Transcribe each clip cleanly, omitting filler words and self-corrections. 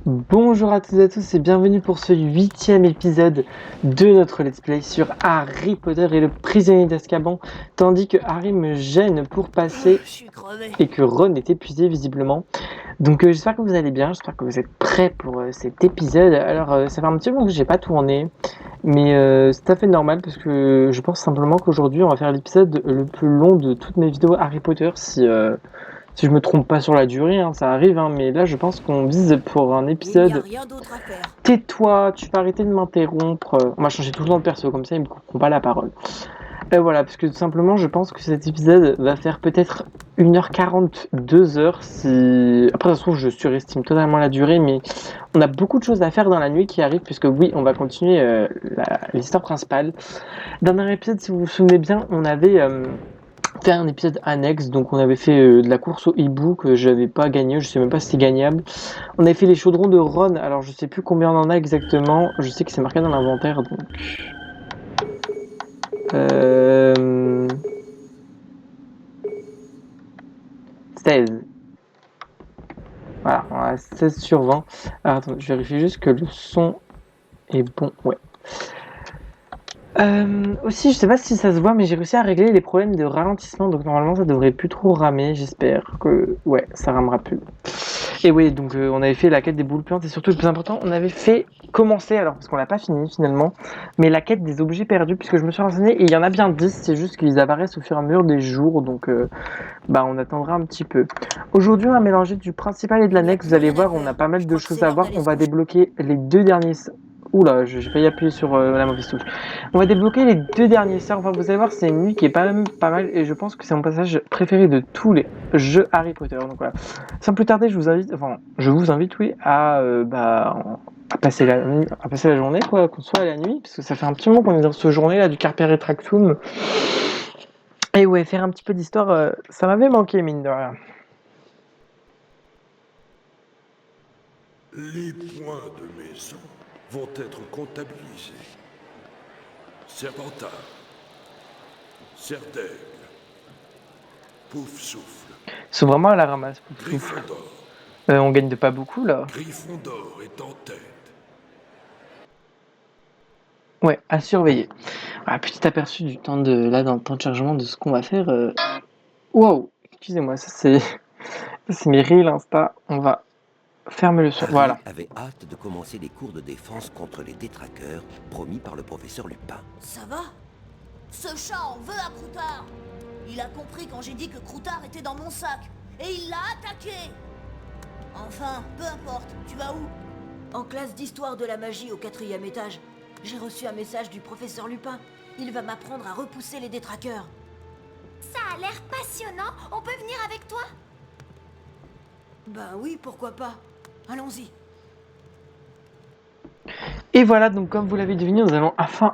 Bonjour à toutes et à tous et bienvenue pour ce 8e épisode de notre let's play sur Harry Potter et le prisonnier d'Azkaban, tandis que Harry me gêne pour passer Je suis crevé. et que Ron est épuisé visiblement. Donc j'espère que vous allez bien, j'espère que vous êtes prêts pour cet épisode. Alors ça fait un petit moment que j'ai pas tourné, mais c'est tout à fait normal parce que je pense simplement qu'aujourd'hui on va faire l'épisode le plus long de toutes mes vidéos Harry Potter si je me trompe pas sur la durée, hein, ça arrive, hein, mais là je pense qu'on vise pour un Il n'y a épisode. rien d'autre à faire. Tais-toi, tu vas arrêter de m'interrompre. On va changer tout le temps de perso, comme ça ils me couperont pas la parole. Voilà, parce que tout simplement je pense que cet épisode va faire peut-être 1h40, 2h si... Après ça se trouve je surestime totalement la durée, mais on a beaucoup de choses à faire dans la nuit qui arrive, puisque oui, on va continuer l'histoire principale. Dernier épisode, si vous vous souvenez bien, on avait fait un épisode annexe, donc on avait fait de la course au hibou que j'avais pas gagné, je sais même pas si c'était gagnable. On avait fait les chaudrons de Ron, alors je sais plus combien on en a exactement, je sais que c'est marqué dans l'inventaire, donc... Euh... 16. Voilà, on a 16 sur 20. Alors attends, je vérifie juste que le son est bon, ouais. Aussi, je sais pas si ça se voit, mais j'ai réussi à régler les problèmes de ralentissement, donc normalement ça devrait plus trop ramer, j'espère que... Ouais, ça ramera plus. Et oui, donc on avait fait la quête des boules puantes, et surtout le plus important, on avait fait commencer, alors parce qu'on l'a pas fini finalement, mais la quête des objets perdus, puisque je me suis renseigné, et il y en a bien 10, c'est juste qu'ils apparaissent au fur et à mesure des jours, donc on attendra un petit peu. Aujourd'hui, on va mélanger du principal et de Il n'y a l'annexe, vous plus allez rien à voir, on a faire. pas mal Je de crois que choses c'est à l'heure voir, d'aller on se va coucher. débloquer les deux derniers... Oula, j'ai failli appuyer sur la mauvaise touche. On va débloquer les deux derniers sorts. Enfin, vous allez voir, c'est une nuit qui est pas même pas mal et je pense que c'est mon passage préféré de tous les jeux Harry Potter. Donc voilà. Sans plus tarder, je vous invite, oui, à passer à passer la journée, quoi, qu'on soit à la nuit, parce que ça fait un petit moment qu'on est dans ce journée là du Carpe Retractum. Et ouais, faire un petit peu d'histoire, ça m'avait manqué, mine de rien. Les points de maison vont être comptabilisés. Serpentard, Serre-d'Aigle, Pouf Souffle, C'est vraiment à la ramasse, pouf souffle. Gryffondor. On gagne de pas beaucoup là. Gryffondor est en tête. Ouais, à surveiller. Voilà, petit aperçu du temps de là dans le temps de chargement de ce qu'on va faire. Wow, excusez-moi, c'est mes reels Insta. On va fermer le son. Harry Voilà. avait hâte de commencer les cours de défense contre les détraqueurs promis par le professeur Lupin. Ça va? Ce chat en veut à Croutard. Il a compris quand j'ai dit que Croutard était dans mon sac. Et il l'a attaqué. Enfin, peu importe. Tu vas où? En classe d'histoire de la magie au 4e étage. J'ai reçu un message du professeur Lupin. Il va m'apprendre à repousser les détraqueurs. Ça a l'air passionnant. On peut venir avec toi? Ben oui, pourquoi pas. Allons-y. Et voilà, donc comme vous l'avez deviné, nous allons enfin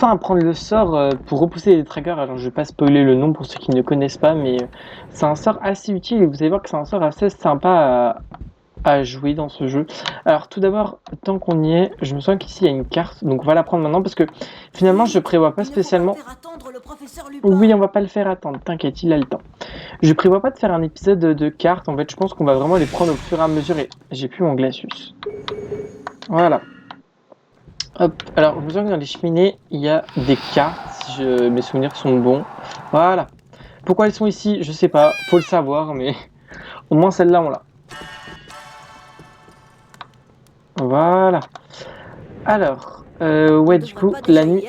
apprendre le sort pour repousser les trackers. Alors je vais pas spoiler le nom pour ceux qui ne connaissent pas, mais c'est un sort assez utile et vous allez voir que c'est un sort assez sympa à jouer dans ce jeu. Alors tout d'abord, tant qu'on y est, je me souviens qu'ici il y a une carte, donc on va la prendre maintenant parce que finalement je prévois pas Il ne faut pas spécialement... faire attendre le professeur Lupin. Oui, on va pas le faire attendre, t'inquiète, il a le temps. Je prévois pas de faire un épisode de cartes, en fait je pense qu'on va vraiment les prendre au fur et à mesure et j'ai plus mon glacius. Voilà. Hop, alors je me souviens que dans les cheminées, il y a des cartes, si mes souvenirs sont bons. Voilà. Pourquoi elles sont ici, je sais pas, faut le savoir, mais au moins celle-là on l'a. Voilà. Alors, ouais, du coup, la nuit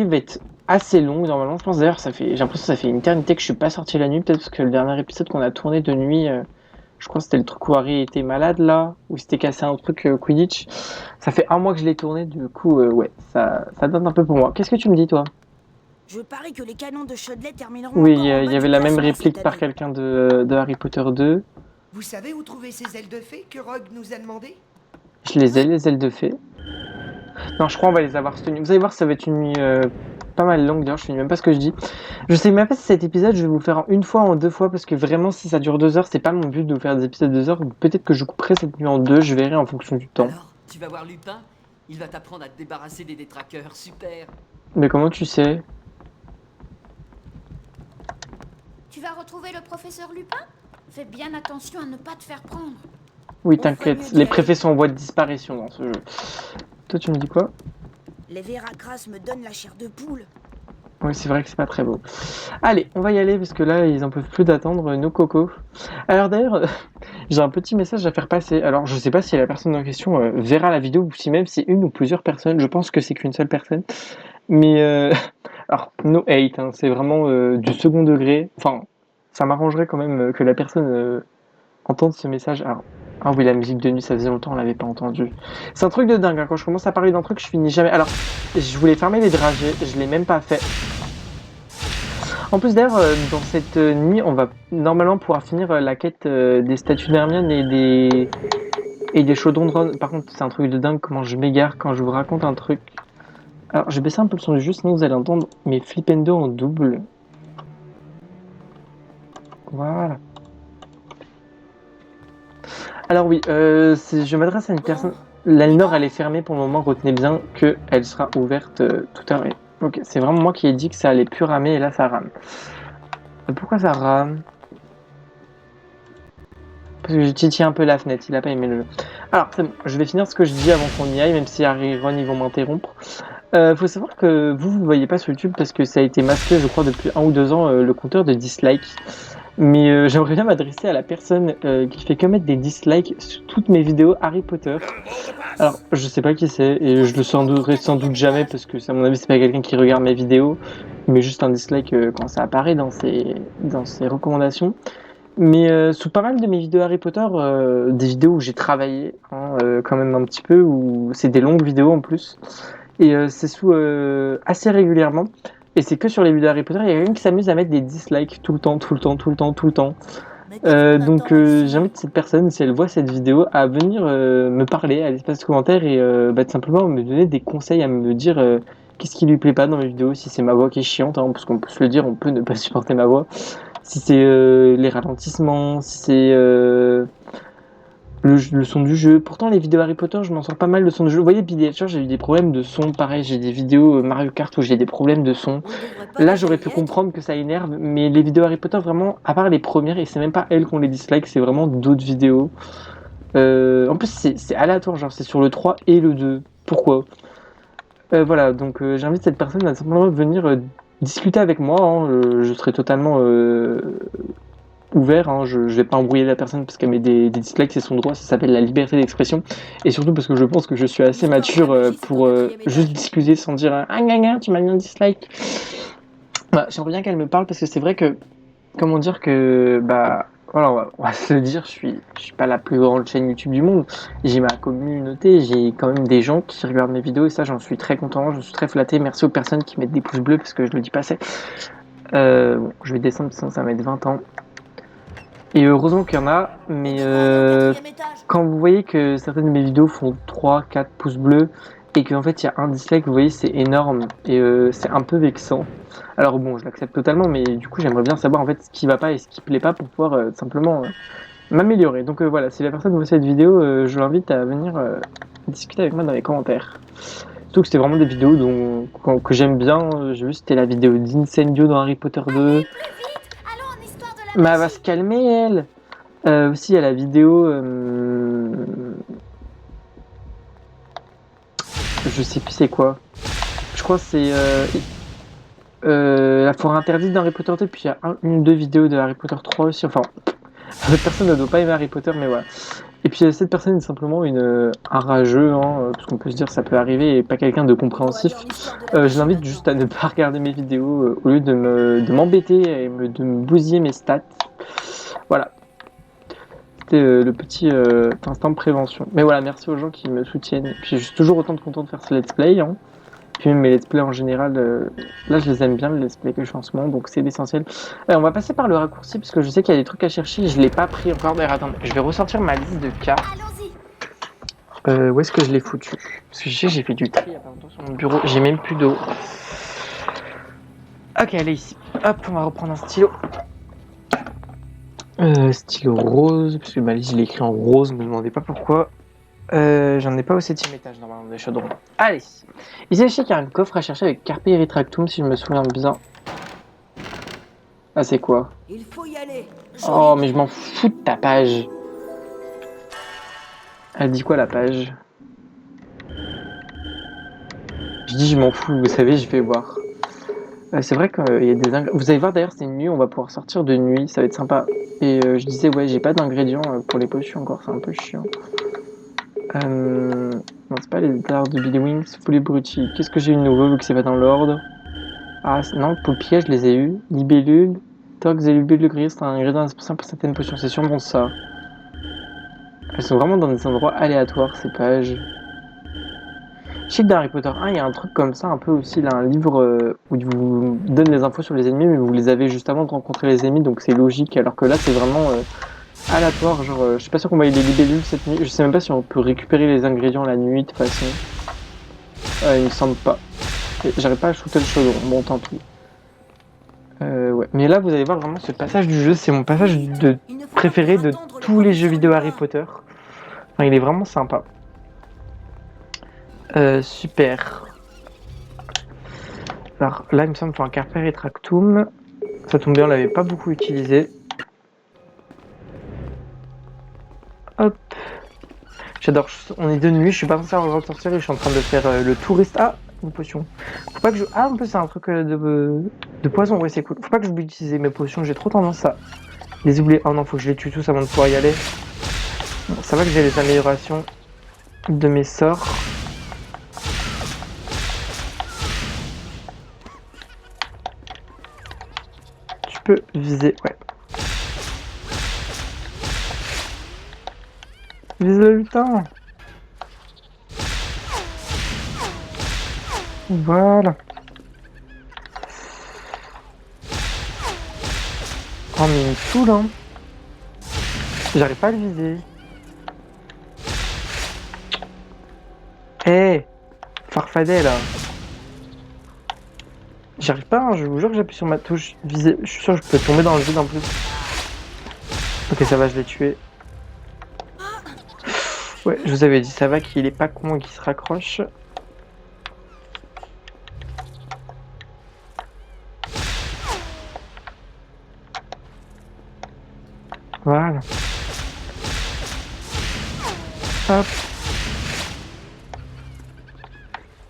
va être assez longue normalement. Je pense d'ailleurs, j'ai l'impression que ça fait une éternité que je suis pas sorti la nuit. Peut-être parce que le dernier épisode qu'on a tourné de nuit, je crois que c'était le truc où Harry était malade là, où il s'était cassé un truc Quidditch. Ça fait un mois que je l'ai tourné, du coup, ouais, ça donne un peu pour moi. Qu'est-ce que tu me dis, toi? Je parie que les canons de Chudley termineront Oui, encore en il bas y avait du la même classement réplique cette par année. quelqu'un de Harry Potter 2. Vous savez où trouver ces ailes de fée que Rogue nous a demandé? Je les ai, les ailes de fée. Non, je crois on va les avoir cette nuit. Vous allez voir, ça va être une nuit pas mal longue. D'ailleurs, je sais même pas ce que je dis. Je sais même pas si cet épisode, je vais vous le faire en une fois ou en deux fois, parce que vraiment, si ça dure 2 heures, c'est pas mon but de vous faire des épisodes de 2 heures. Peut-être que je couperai cette nuit en deux, je verrai en fonction du temps. Alors, tu vas voir Lupin. Il va t'apprendre à te débarrasser des détraqueurs, super. Mais comment tu sais? Tu vas retrouver le professeur Lupin? Fais bien attention à ne pas te faire prendre. Oui, t'inquiète, les préfets sont en voie de disparition dans ce jeu. Toi, tu me dis quoi? Les Veracras me donnent la chair de poule. Oui, c'est vrai que c'est pas très beau. Allez, on va y aller parce que là, ils en peuvent plus d'attendre nos cocos. Alors d'ailleurs, j'ai un petit message à faire passer. Alors, je sais pas si la personne en question verra la vidéo ou si même c'est une ou plusieurs personnes. Je pense que c'est qu'une seule personne. Mais, alors, no hate, hein, c'est vraiment du second degré. Enfin, ça m'arrangerait quand même que la personne entende ce message. Alors, ah oui, la musique de nuit, ça faisait longtemps, on l'avait pas entendu. C'est un truc de dingue, hein. Quand je commence à parler d'un truc, je finis jamais. Alors, je voulais fermer les dragées, je l'ai même pas fait. En plus d'ailleurs, dans cette nuit, on va normalement pouvoir finir la quête des statues d'Hermione et des chaudrons de Ron. Par contre, c'est un truc de dingue comment je m'égare quand je vous raconte un truc. Alors, je vais baisser un peu le son du jeu, sinon vous allez entendre mes flippendo en double. Voilà. Alors oui, je m'adresse à une personne. L'Elnor, elle est fermée pour le moment. Retenez bien qu'elle sera ouverte tout à l'heure. Ok, c'est vraiment moi qui ai dit que ça allait plus ramer et là ça rame. Pourquoi ça rame? Parce que je titille un peu la fenêtre, il a pas aimé le jeu. Alors, c'est bon, je vais finir ce que je dis avant qu'on y aille, même si Harry et Ron ils vont m'interrompre. Faut savoir que vous voyez pas sur YouTube parce que ça a été masqué, je crois, depuis 1 ou 2 ans, le compteur de dislikes. Mais j'aimerais bien m'adresser à la personne qui fait que mettre des dislikes sur toutes mes vidéos Harry Potter. Alors, je sais pas qui c'est et je le saurai sans doute jamais parce que, à mon avis, c'est pas quelqu'un qui regarde mes vidéos, mais juste un dislike quand ça apparaît dans ses recommandations. Mais sous pas mal de mes vidéos Harry Potter, des vidéos où j'ai travaillé hein, quand même un petit peu, où c'est des longues vidéos en plus, et c'est sous assez régulièrement. Et c'est que sur les vidéos Harry Potter, il y a quelqu'un qui s'amuse à mettre des dislikes tout le temps, tout le temps, tout le temps, tout le temps. Donc j'invite cette personne, si elle voit cette vidéo, à venir me parler à l'espace de commentaires et tout simplement me donner des conseils, à me dire qu'est-ce qui lui plaît pas dans mes vidéos, si c'est ma voix qui est chiante, hein, parce qu'on peut se le dire, on peut ne pas supporter ma voix, si c'est les ralentissements, si c'est le son du jeu. Pourtant, les vidéos Harry Potter, je m'en sors pas mal le son du jeu. Vous voyez, Billy Hatcher, j'ai eu des problèmes de son. Pareil, j'ai des vidéos Mario Kart où j'ai des problèmes de son. Là, j'aurais pu comprendre que ça énerve, mais les vidéos Harry Potter, vraiment, à part les premières, et c'est même pas elles qu'on les dislike, c'est vraiment d'autres vidéos. En plus, c'est aléatoire, genre c'est sur le 3 et le 2. Pourquoi? Voilà, donc j'invite cette personne à simplement venir discuter avec moi. Hein. Je serai totalement ouvert, hein. Je vais pas embrouiller la personne parce qu'elle met des dislikes, c'est son droit, ça s'appelle la liberté d'expression. Et surtout parce que je pense que je suis assez mature pour juste discuter sans dire ah gna tu m'as mis un dislike. Bah, j'aimerais bien qu'elle me parle parce que c'est vrai que, comment dire que, bah, voilà, on va se le dire, je suis pas la plus grande chaîne YouTube du monde. J'ai ma communauté, j'ai quand même des gens qui regardent mes vidéos et ça, j'en suis très content, je suis très flatté. Merci aux personnes qui mettent des pouces bleus parce que je le dis pas assez. Bon, je vais descendre sinon ça va mettre 20 ans. Et heureusement qu'il y en a, mais quand vous voyez que certaines de mes vidéos font 3-4 pouces bleus et qu'en fait il y a un dislike, vous voyez, c'est énorme et c'est un peu vexant. Alors bon, je l'accepte totalement, mais du coup j'aimerais bien savoir en fait ce qui va pas et ce qui plaît pas pour pouvoir simplement m'améliorer. Donc voilà, si la personne voit cette vidéo, je l'invite à venir discuter avec moi dans les commentaires. Surtout que c'était vraiment des vidéos que j'aime bien. J'ai vu c'était la vidéo d'Incendio dans Harry Potter 2. Mais elle va se calmer, elle. Aussi, il y a la vidéo. Je sais plus c'est quoi. Je crois que c'est la forêt interdite d'Harry Potter 2. Puis il y a une ou deux vidéos de Harry Potter 3 aussi. Enfin, personne ne doit pas aimer Harry Potter, mais voilà. Et puis cette personne est simplement un rageux, hein, parce qu'on peut se dire ça peut arriver, et pas quelqu'un de compréhensif. Je l'invite juste à ne pas regarder mes vidéos au lieu de m'embêter et de me bousiller mes stats. Voilà. C'était le petit instant de prévention. Mais voilà, merci aux gens qui me soutiennent. Puis je suis toujours autant content de faire ce let's play. Hein. Puis même mes let's play en général, là je les aime bien, les let's play que je fais en ce moment, donc c'est l'essentiel. On va passer par le raccourci, parce que je sais qu'il y a des trucs à chercher, je l'ai pas pris encore. D'ailleurs, attendez, je vais ressortir ma liste de cartes. Où est-ce que je l'ai foutu? Parce que je sais que j'ai fait du tri il y a pas longtemps sur mon bureau, j'ai même plus d'eau. Ok, elle est ici. Hop, on va reprendre un stylo. Stylo rose, parce que ma liste je l'ai écrit en rose, me demandez pas pourquoi. J'en ai pas au 7ème étage normalement des chaudrons. Allez, ici je sais qu'il y a un coffre à chercher avec Carpe Retractum si je me souviens bien. Ah c'est quoi? Il faut y aller. Oh mais je m'en fous de ta page. Elle dit quoi la page? Je dis je m'en fous, vous savez, je vais voir. C'est vrai qu'il y a des ingrédients. Vous allez voir d'ailleurs, c'est une nuit, on va pouvoir sortir de nuit, ça va être sympa. Et je disais, ouais, j'ai pas d'ingrédients pour les potions encore, c'est un peu chiant. Non, c'est pas les dards de Billy Wings, Fully Brutti. Qu'est-ce que j'ai eu de nouveau vu que c'est pas dans l'ordre? Ah, non, Poulpier, je les ai eus. Libellule, Tox et Libellule gris, c'est un ingrédient indispensable pour certaines potions, c'est sûrement ça. Elles sont vraiment dans des endroits aléatoires, ces pages. Je sais que dans Harry Potter 1, il y a un truc comme ça, un peu aussi, là, un livre où il vous donne les infos sur les ennemis, mais vous les avez juste avant de rencontrer les ennemis, donc c'est logique, alors que là, c'est vraiment aléatoire. Genre, je suis pas sûr qu'on va y des libellules cette nuit, je sais même pas si on peut récupérer les ingrédients la nuit, de toute façon. Il me semble pas. J'arrive pas à shooter le chaudron, bon, tant pis. Ouais. Mais là, vous allez voir vraiment ce passage du jeu, c'est mon passage préféré de tous les jeux vidéo Harry Potter. Enfin, il est vraiment sympa. Super. Alors là, il me semble qu'il faut un Carpe Retractum. Ça tombe bien, on l'avait pas beaucoup utilisé. Hop. J'adore. On est de nuit, je suis pas censé ressortir et je suis en train de faire le touriste. Ah, une potion. Faut pas que je. Ah, en plus, c'est un truc de poison. Ouais, c'est cool. Faut pas que j'oublie d'utiliser mes potions. J'ai trop tendance à les oublier. Oh non, faut que je les tue tous avant de pouvoir y aller. Bon, ça va que j'ai les améliorations de mes sorts. Tu peux viser, ouais. Vise le lutin. Voilà. Oh mais il me saoule hein. J'arrive pas à le viser. Eh hey, farfadet là. J'arrive pas, hein, je vous jure que j'appuie sur ma touche viser. Je suis sûr que je peux tomber dans le vide en plus. Ok, ça va, je l'ai tué. Ouais, je vous avais dit, ça va qu'il est pas con et qu'il se raccroche. Voilà. Hop.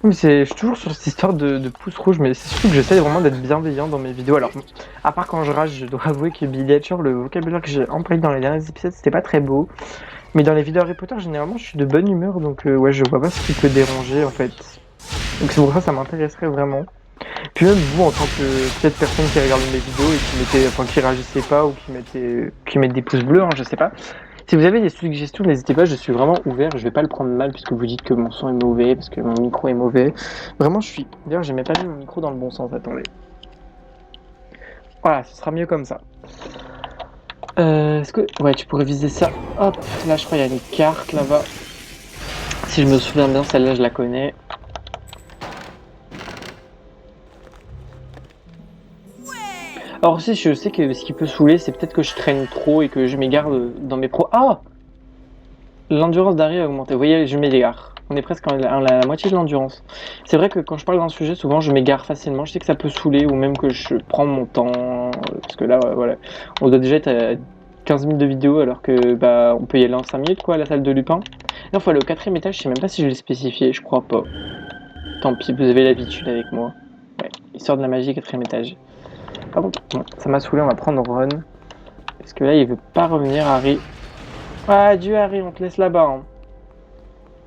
Mais je suis toujours sur cette histoire de pouce rouge, mais c'est surtout que j'essaie vraiment d'être bienveillant dans mes vidéos. Alors, à part quand je rage, je dois avouer que Billy Hatcher, le vocabulaire que j'ai employé dans les derniers épisodes, c'était pas très beau. Mais dans les vidéos Harry Potter, généralement, je suis de bonne humeur, donc ouais, je vois pas ce qui peut déranger, en fait. Donc c'est pour ça que ça m'intéresserait vraiment. Puis même vous, en tant que peut-être personne qui regarde mes vidéos et qui réagissait pas ou qui mettent des pouces bleus, hein, je sais pas. Si vous avez des suggestions, n'hésitez pas, je suis vraiment ouvert, je vais pas le prendre mal puisque vous dites que mon son est mauvais, parce que mon micro est mauvais. Vraiment, je suis... D'ailleurs, j'ai même pas mis mon micro dans le bon sens, attendez. Voilà, ce sera mieux comme ça. Est-ce que... Ouais, tu pourrais viser ça. Hop, là, je crois qu'il y a une carte, là-bas. Si je me souviens bien, celle-là, je la connais. Alors aussi, je sais que ce qui peut saouler, c'est peut-être que je traîne trop et que je m'égare dans mes pros. Ah! L'endurance d'Harry a augmenté. Vous voyez, je m'égare. On est presque à la moitié de l'endurance. C'est vrai que quand je parle d'un sujet, souvent je m'égare facilement. Je sais que ça peut saouler ou même que je prends mon temps. Parce que là, voilà. On doit déjà être à 15 minutes de vidéo alors que bah on peut y aller en 5 minutes quoi à la salle de Lupin. Là, il faut aller au 4ème étage. Je sais même pas si je l'ai spécifié. Je crois pas. Tant pis, vous avez l'habitude avec moi. Ouais. Histoire de la magie, 4ème étage. Ah bon, ça m'a saoulé, on va prendre Ron. Parce que là, il veut pas revenir, Harry. Ah, adieu, Harry, on te laisse là-bas. Hein.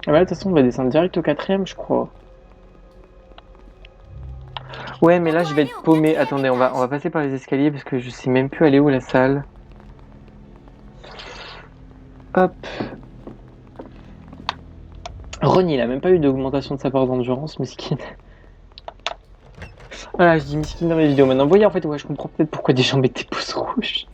Ah bah, de toute façon, on va descendre direct au 4ème, je crois. Ouais, mais là, je vais être paumé. Attendez, on va passer par les escaliers parce que je sais même plus aller où la salle. Hop. Ron, il a même pas eu d'augmentation de sa part d'endurance, miskin. Voilà, je dis miskin dans mes vidéos maintenant. Vous voyez, en fait, ouais, je comprends peut-être pourquoi des gens mettent des pouces rouges.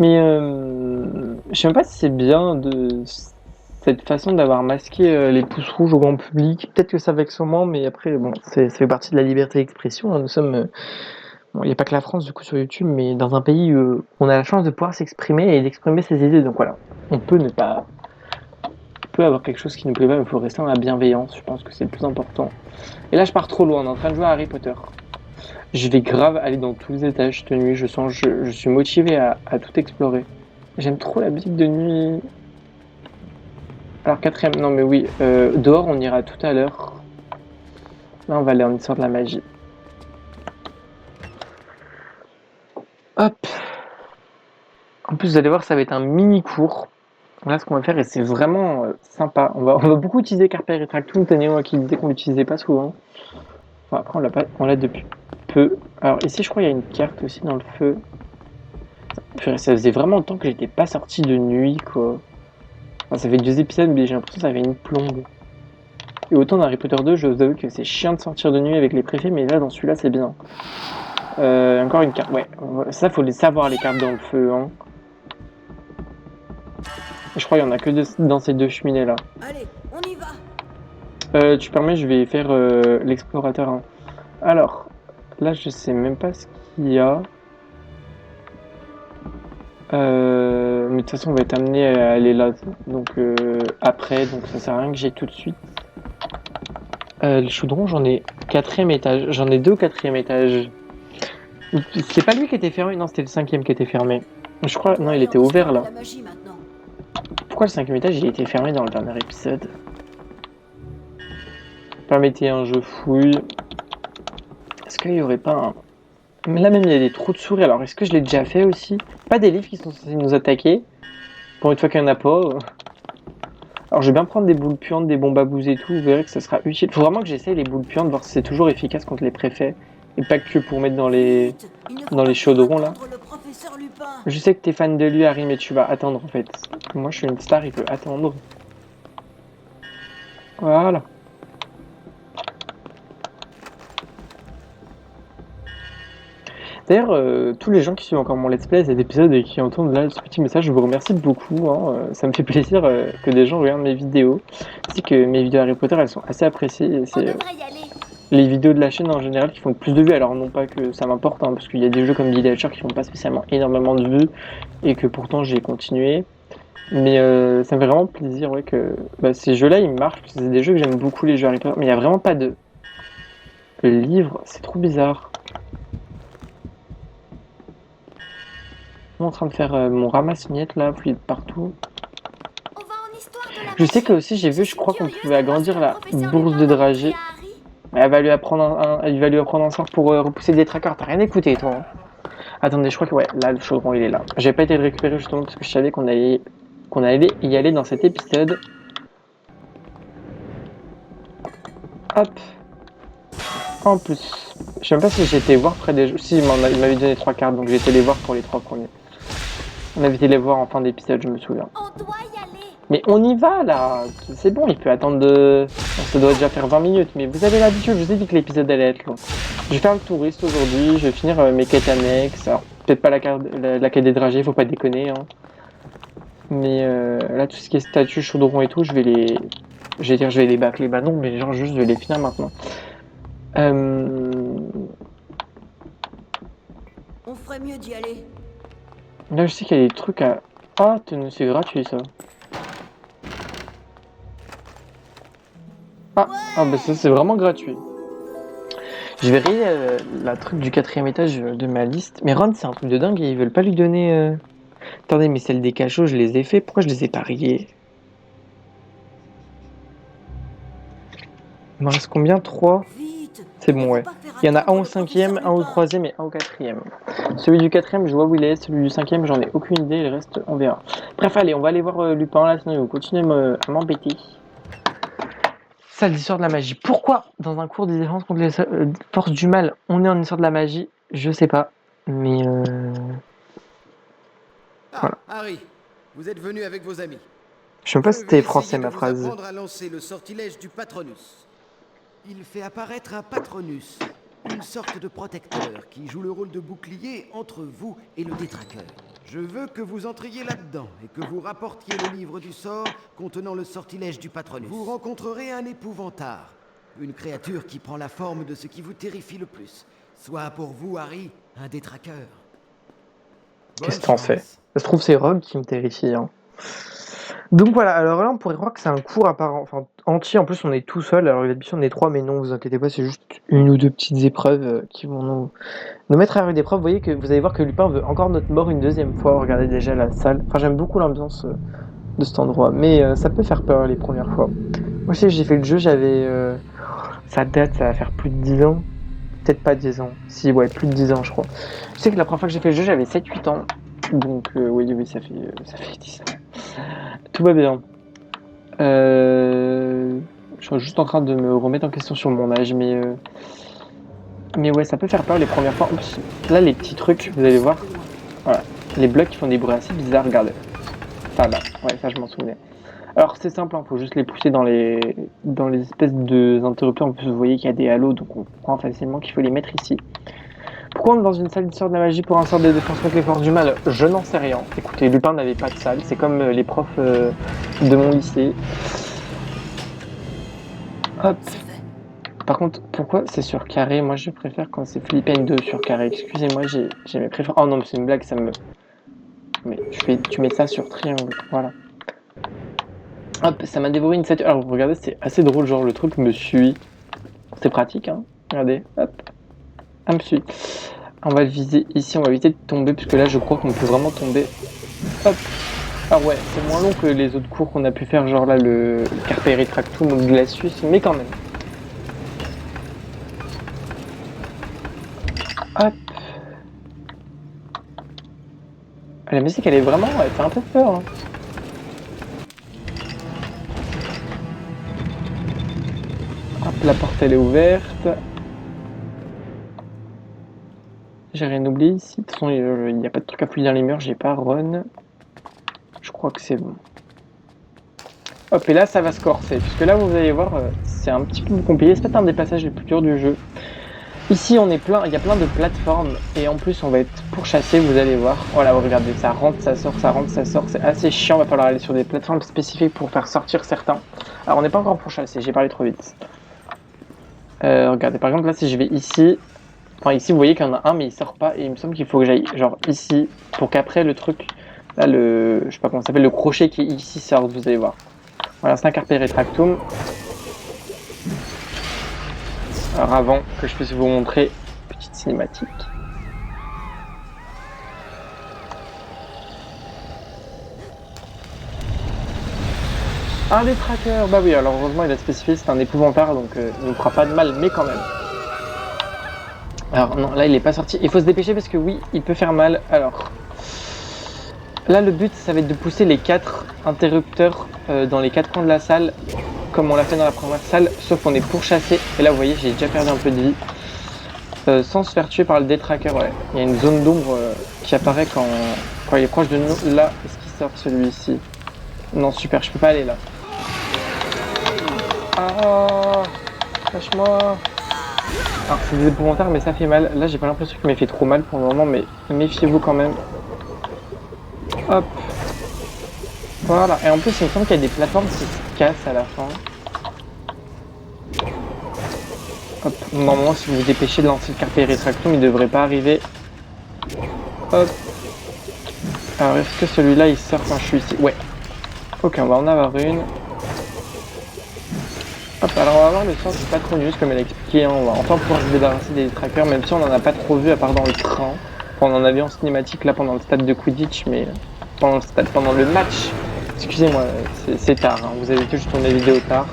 Mais je sais même pas si c'est bien de cette façon d'avoir masqué les pouces rouges au grand public. Peut-être que ça vexe au moins, mais après, bon, ça fait partie de la liberté d'expression. Hein. Nous sommes... bon, il n'y a pas que la France, du coup, sur YouTube, mais dans un pays où on a la chance de pouvoir s'exprimer et d'exprimer ses idées. Donc voilà, on peut ne pas... On peut avoir quelque chose qui nous plaît pas, mais il faut rester dans la bienveillance. Je pense que c'est le plus important. Et là, je pars trop loin, on est en train de jouer à Harry Potter. Je vais grave aller dans tous les étages de nuit, je suis motivé à tout explorer. J'aime trop la musique de nuit. Alors, quatrième, non mais oui, dehors, on ira tout à l'heure. Là, on va aller en histoire de la magie. Hop. En plus, vous allez voir, ça va être un mini cours. Là, ce qu'on va faire, et c'est vraiment sympa. On va beaucoup utiliser Carpe Retractum. Tenez-moi qui disait qu'on l'utilisait pas souvent. Enfin, après, on l'a depuis peu. Alors, ici, je crois qu'il y a une carte aussi dans le feu. Purée, ça faisait vraiment longtemps que j'étais pas sorti de nuit, quoi. Enfin, ça fait 2 épisodes, mais j'ai l'impression que ça avait une plombe. Et autant dans Harry Potter 2, je vous avoue que c'est chiant de sortir de nuit avec les préfets, mais là, dans celui-là, c'est bien. Encore une carte, ouais. Ça, faut les savoir, les cartes dans le feu, hein. Je crois qu'il y en a que dans ces 2 cheminées-là. Allez, on y va. Tu permets, je vais faire l'explorateur 1. Alors, là, je sais même pas ce qu'il y a. Mais de toute façon, on va être amené à aller là. Donc, après, donc ça sert à rien que j'aille tout de suite. Le chaudron, j'en ai 4e étage. J'en ai 2 au 4e étage. C'est pas lui qui était fermé? Non, c'était le 5e qui était fermé. Je crois, non, il était ouvert là. La magie maintenant. Pourquoi le 5e étage il a été fermé dans le dernier épisode? Permettez un jeu fouille. Est-ce qu'il y aurait pas un... Mais là même il y a des trous de souris, alors est-ce que je l'ai déjà fait aussi? Pas des livres qui sont censés nous attaquer. Pour une fois qu'il n'y en a pas. Alors je vais bien prendre des boules puantes, des bombes à bouser et tout, vous verrez que ça sera utile. Faut vraiment que j'essaye les boules puantes, voir si c'est toujours efficace contre les préfets. Et pas que pour mettre dans les chaudrons là. Je sais que t'es fan de lui Harry, mais tu vas attendre en fait. Moi je suis une star, il peut attendre. Voilà. D'ailleurs, tous les gens qui suivent encore mon let's play cet épisode et qui entendent là ce petit message, je vous remercie beaucoup. Ça me fait plaisir que des gens regardent mes vidéos. C'est que mes vidéos Harry Potter, elles sont assez appréciées. Et c'est les vidéos de la chaîne en général qui font le plus de vues. Alors non pas que ça m'importe, hein, parce qu'il y a des jeux comme Villager qui font pas spécialement énormément de vues et que pourtant j'ai continué. Mais ça me fait vraiment plaisir que ces jeux-là, ils marchent. C'est des jeux que j'aime beaucoup, les jeux Harry Potter. Mais il n'y a vraiment pas de livre. C'est trop bizarre. Je suis en train de faire mon ramasse-miettes là, fouiller de partout. On va en histoire de la Je sais magie. que aussi j'ai vu, je crois qu'on pouvait agrandir la bourse de dragée. Elle va lui apprendre il va lui apprendre un sort pour repousser des trackers. T'as rien écouté toi, hein. Attendez, je crois que ouais, là le chaudron il est là. J'ai pas été le récupérer justement parce que je savais qu'on allait y aller dans cet épisode. Hop. En plus, je sais même pas si j'ai été voir près des jeux. Si, il m'avait donné 3 cartes, donc j'ai été les voir pour les 3 premiers. On avait été les voir en fin d'épisode, je me souviens. On doit y aller. Mais on y va là. C'est bon, il peut attendre de... Ça doit déjà faire 20 minutes, mais vous avez l'habitude, je vous ai dit que l'épisode allait être long. Je vais faire le touriste aujourd'hui, je vais finir mes quêtes annexes. Alors, peut-être pas la quête des dragées, faut pas déconner. Hein. Mais là, tout ce qui est statues, chaudron et tout, je vais les bâcler. Bah non, mais genre juste, je vais les finir maintenant. On ferait mieux d'y aller. Là, je sais qu'il y a des trucs à... Ah, c'est gratuit, ça. Ah bah ça, c'est vraiment gratuit. Je vais rayer la truc du 4e étage de ma liste. Mais Ron, c'est un truc de dingue et ils veulent pas lui donner... Attendez, mais celles des cachots, je les ai fait. Pourquoi je les ai pas rayées? Il m'en reste combien? 3? Vite. C'est bon, ouais. Il y en a un au 5e, un au 3e et un au 4e. Celui du 4e, je vois où il est. Celui du 5e, j'en ai aucune idée. Le reste, on verra. Bref, allez, on va aller voir Lupin là, sinon il va continuer à m'embêter. Salle d'histoire de la magie. Pourquoi dans un cours de défense contre les forces du mal, on est en histoire de la magie? Je sais pas. Mais voilà. Harry, vous êtes venu avec vos amis. Je sais même pas si c'était français ma phrase. Apprendre à lancer le sortilège du Patronus. Il fait apparaître un Patronus, une sorte de protecteur qui joue le rôle de bouclier entre vous et le détraqueur. Je veux que vous entriez là-dedans et que vous rapportiez le livre du sort contenant le sortilège du Patronus. Vous rencontrerez un épouvantard, une créature qui prend la forme de ce qui vous terrifie le plus. Soit pour vous, Harry, un détraqueur. Qu'est-ce que t'en fais? Ça se trouve, c'est Rogue qui me terrifie. Hein. Donc voilà, alors là, on pourrait croire que c'est un cours apparent, enfin entier. En plus, on est tout seul. Alors, l'habitude, on est 3, mais non, vous inquiétez pas, c'est juste 1 ou 2 petites épreuves qui vont nous mettre à rude épreuve. Vous allez voir que Lupin veut encore notre mort une 2e fois. Regardez déjà la salle. Enfin, j'aime beaucoup l'ambiance de cet endroit. Mais ça peut faire peur les premières fois. Moi, je sais que j'ai fait le jeu, j'avais... ça date, ça va faire plus de 10 ans. Peut-être pas 10 ans. Si, ouais, plus de 10 ans, je crois. Je sais que la première fois que j'ai fait le jeu, j'avais 7-8 ans. Donc, oui, ça fait 10 ans. Tout va bien. Je suis juste en train de me remettre en question sur mon âge, mais ouais, ça peut faire peur les premières fois. En plus, là, les petits trucs, vous allez voir. Voilà. Les blocs qui font des bruits assez bizarres, regardez. Ça, là. Ouais, ça, je m'en souvenais. Alors, c'est simple, il faut juste les pousser dans les espèces d'interrupteurs. En plus, vous voyez qu'il y a des halos, donc on comprend facilement qu'il faut les mettre ici. Pourquoi on est dans une salle d'histoire de la magie pour un sort de défense contre les forces du mal? Je n'en sais rien. Écoutez, Lupin n'avait pas de salle. C'est comme les profs de mon lycée. Hop. Par contre, pourquoi c'est sur carré? Moi, je préfère quand c'est Flipping 2 sur carré. Excusez-moi, j'ai mes préférences. Oh non, mais c'est une blague, ça me... Mais tu mets ça sur triangle, voilà. Hop, ça m'a dévoré une statue. Alors, regardez, c'est assez drôle, genre le truc me suit. C'est pratique, hein. Regardez, hop. Ah, me suit. On va le viser ici, on va éviter de tomber, puisque là, je crois qu'on peut vraiment tomber. Hop. Ah ouais, c'est moins long que les autres cours qu'on a pu faire, genre là, le Carpe Retractum ou le Glacius, mais quand même. Hop. La musique, elle est vraiment... Elle fait un peu peur, hein. Hop, la porte, elle est ouverte. J'ai rien oublié ici. De toute façon, il n'y a pas de truc à fouiller dans les murs. J'ai pas run. Je crois que c'est bon. Hop, et là, ça va se corser. Puisque là, vous allez voir, c'est un petit peu compliqué. C'est peut-être un des passages les plus durs du jeu. Ici, il y a plein de plateformes. Et en plus, on va être pourchassé, vous allez voir. Voilà, regardez, ça rentre, ça sort, ça rentre, ça sort. C'est assez chiant. Va falloir aller sur des plateformes spécifiques pour faire sortir certains. Alors, on n'est pas encore pourchassé. J'ai parlé trop vite. Regardez, par exemple, là, si je vais ici... Enfin, ici, vous voyez qu'il y en a un, mais il sort pas. Et il me semble qu'il faut que j'aille, genre, ici, pour qu'après, le truc... Là, je sais pas comment ça s'appelle, le crochet qui est ici sorte, vous allez voir. Voilà, c'est un Carpe Retractum. Alors, avant que je puisse vous montrer, petite cinématique. Un des trackers, bah oui, alors heureusement il a spécifié, c'est un épouvantard, donc il ne fera pas de mal, mais quand même. Alors non, là il est pas sorti, il faut se dépêcher parce que oui, il peut faire mal. Alors, là le but ça va être de pousser les 4 interrupteurs dans les 4 coins de la salle, comme on l'a fait dans la première salle, sauf qu'on est pourchassé. Et là vous voyez, j'ai déjà perdu un peu de vie, sans se faire tuer par le détraqueur, ouais. Il y a une zone d'ombre qui apparaît quand il est proche de nous. Là, est-ce qu'il sort celui-ci? Non, super, je peux pas aller là. Ah, lâche-moi. Alors c'est des épouvantards mais ça fait mal. Là j'ai pas l'impression qu'il m'a fait trop mal pour le moment, mais méfiez-vous quand même. Hop. Voilà, et en plus il me semble qu'il y a des plateformes qui se cassent à la fin. Hop, normalement si vous vous dépêchez de lancer le Carpe Retractum, il devrait pas arriver. Hop. Alors est-ce que celui-là il sort quand je suis ici? Ouais. Ok, on va en avoir une. Hop, alors on va voir le sort du Patronus comme elle a expliqué, hein. On va enfin pouvoir se débarrasser des trackers, même si on n'en a pas trop vu à part dans le train. Enfin, on en a vu en cinématique là pendant le stade de Quidditch, mais pendant le match, excusez-moi, c'est tard, hein. Vous avez vu que je tourne la vidéo tard.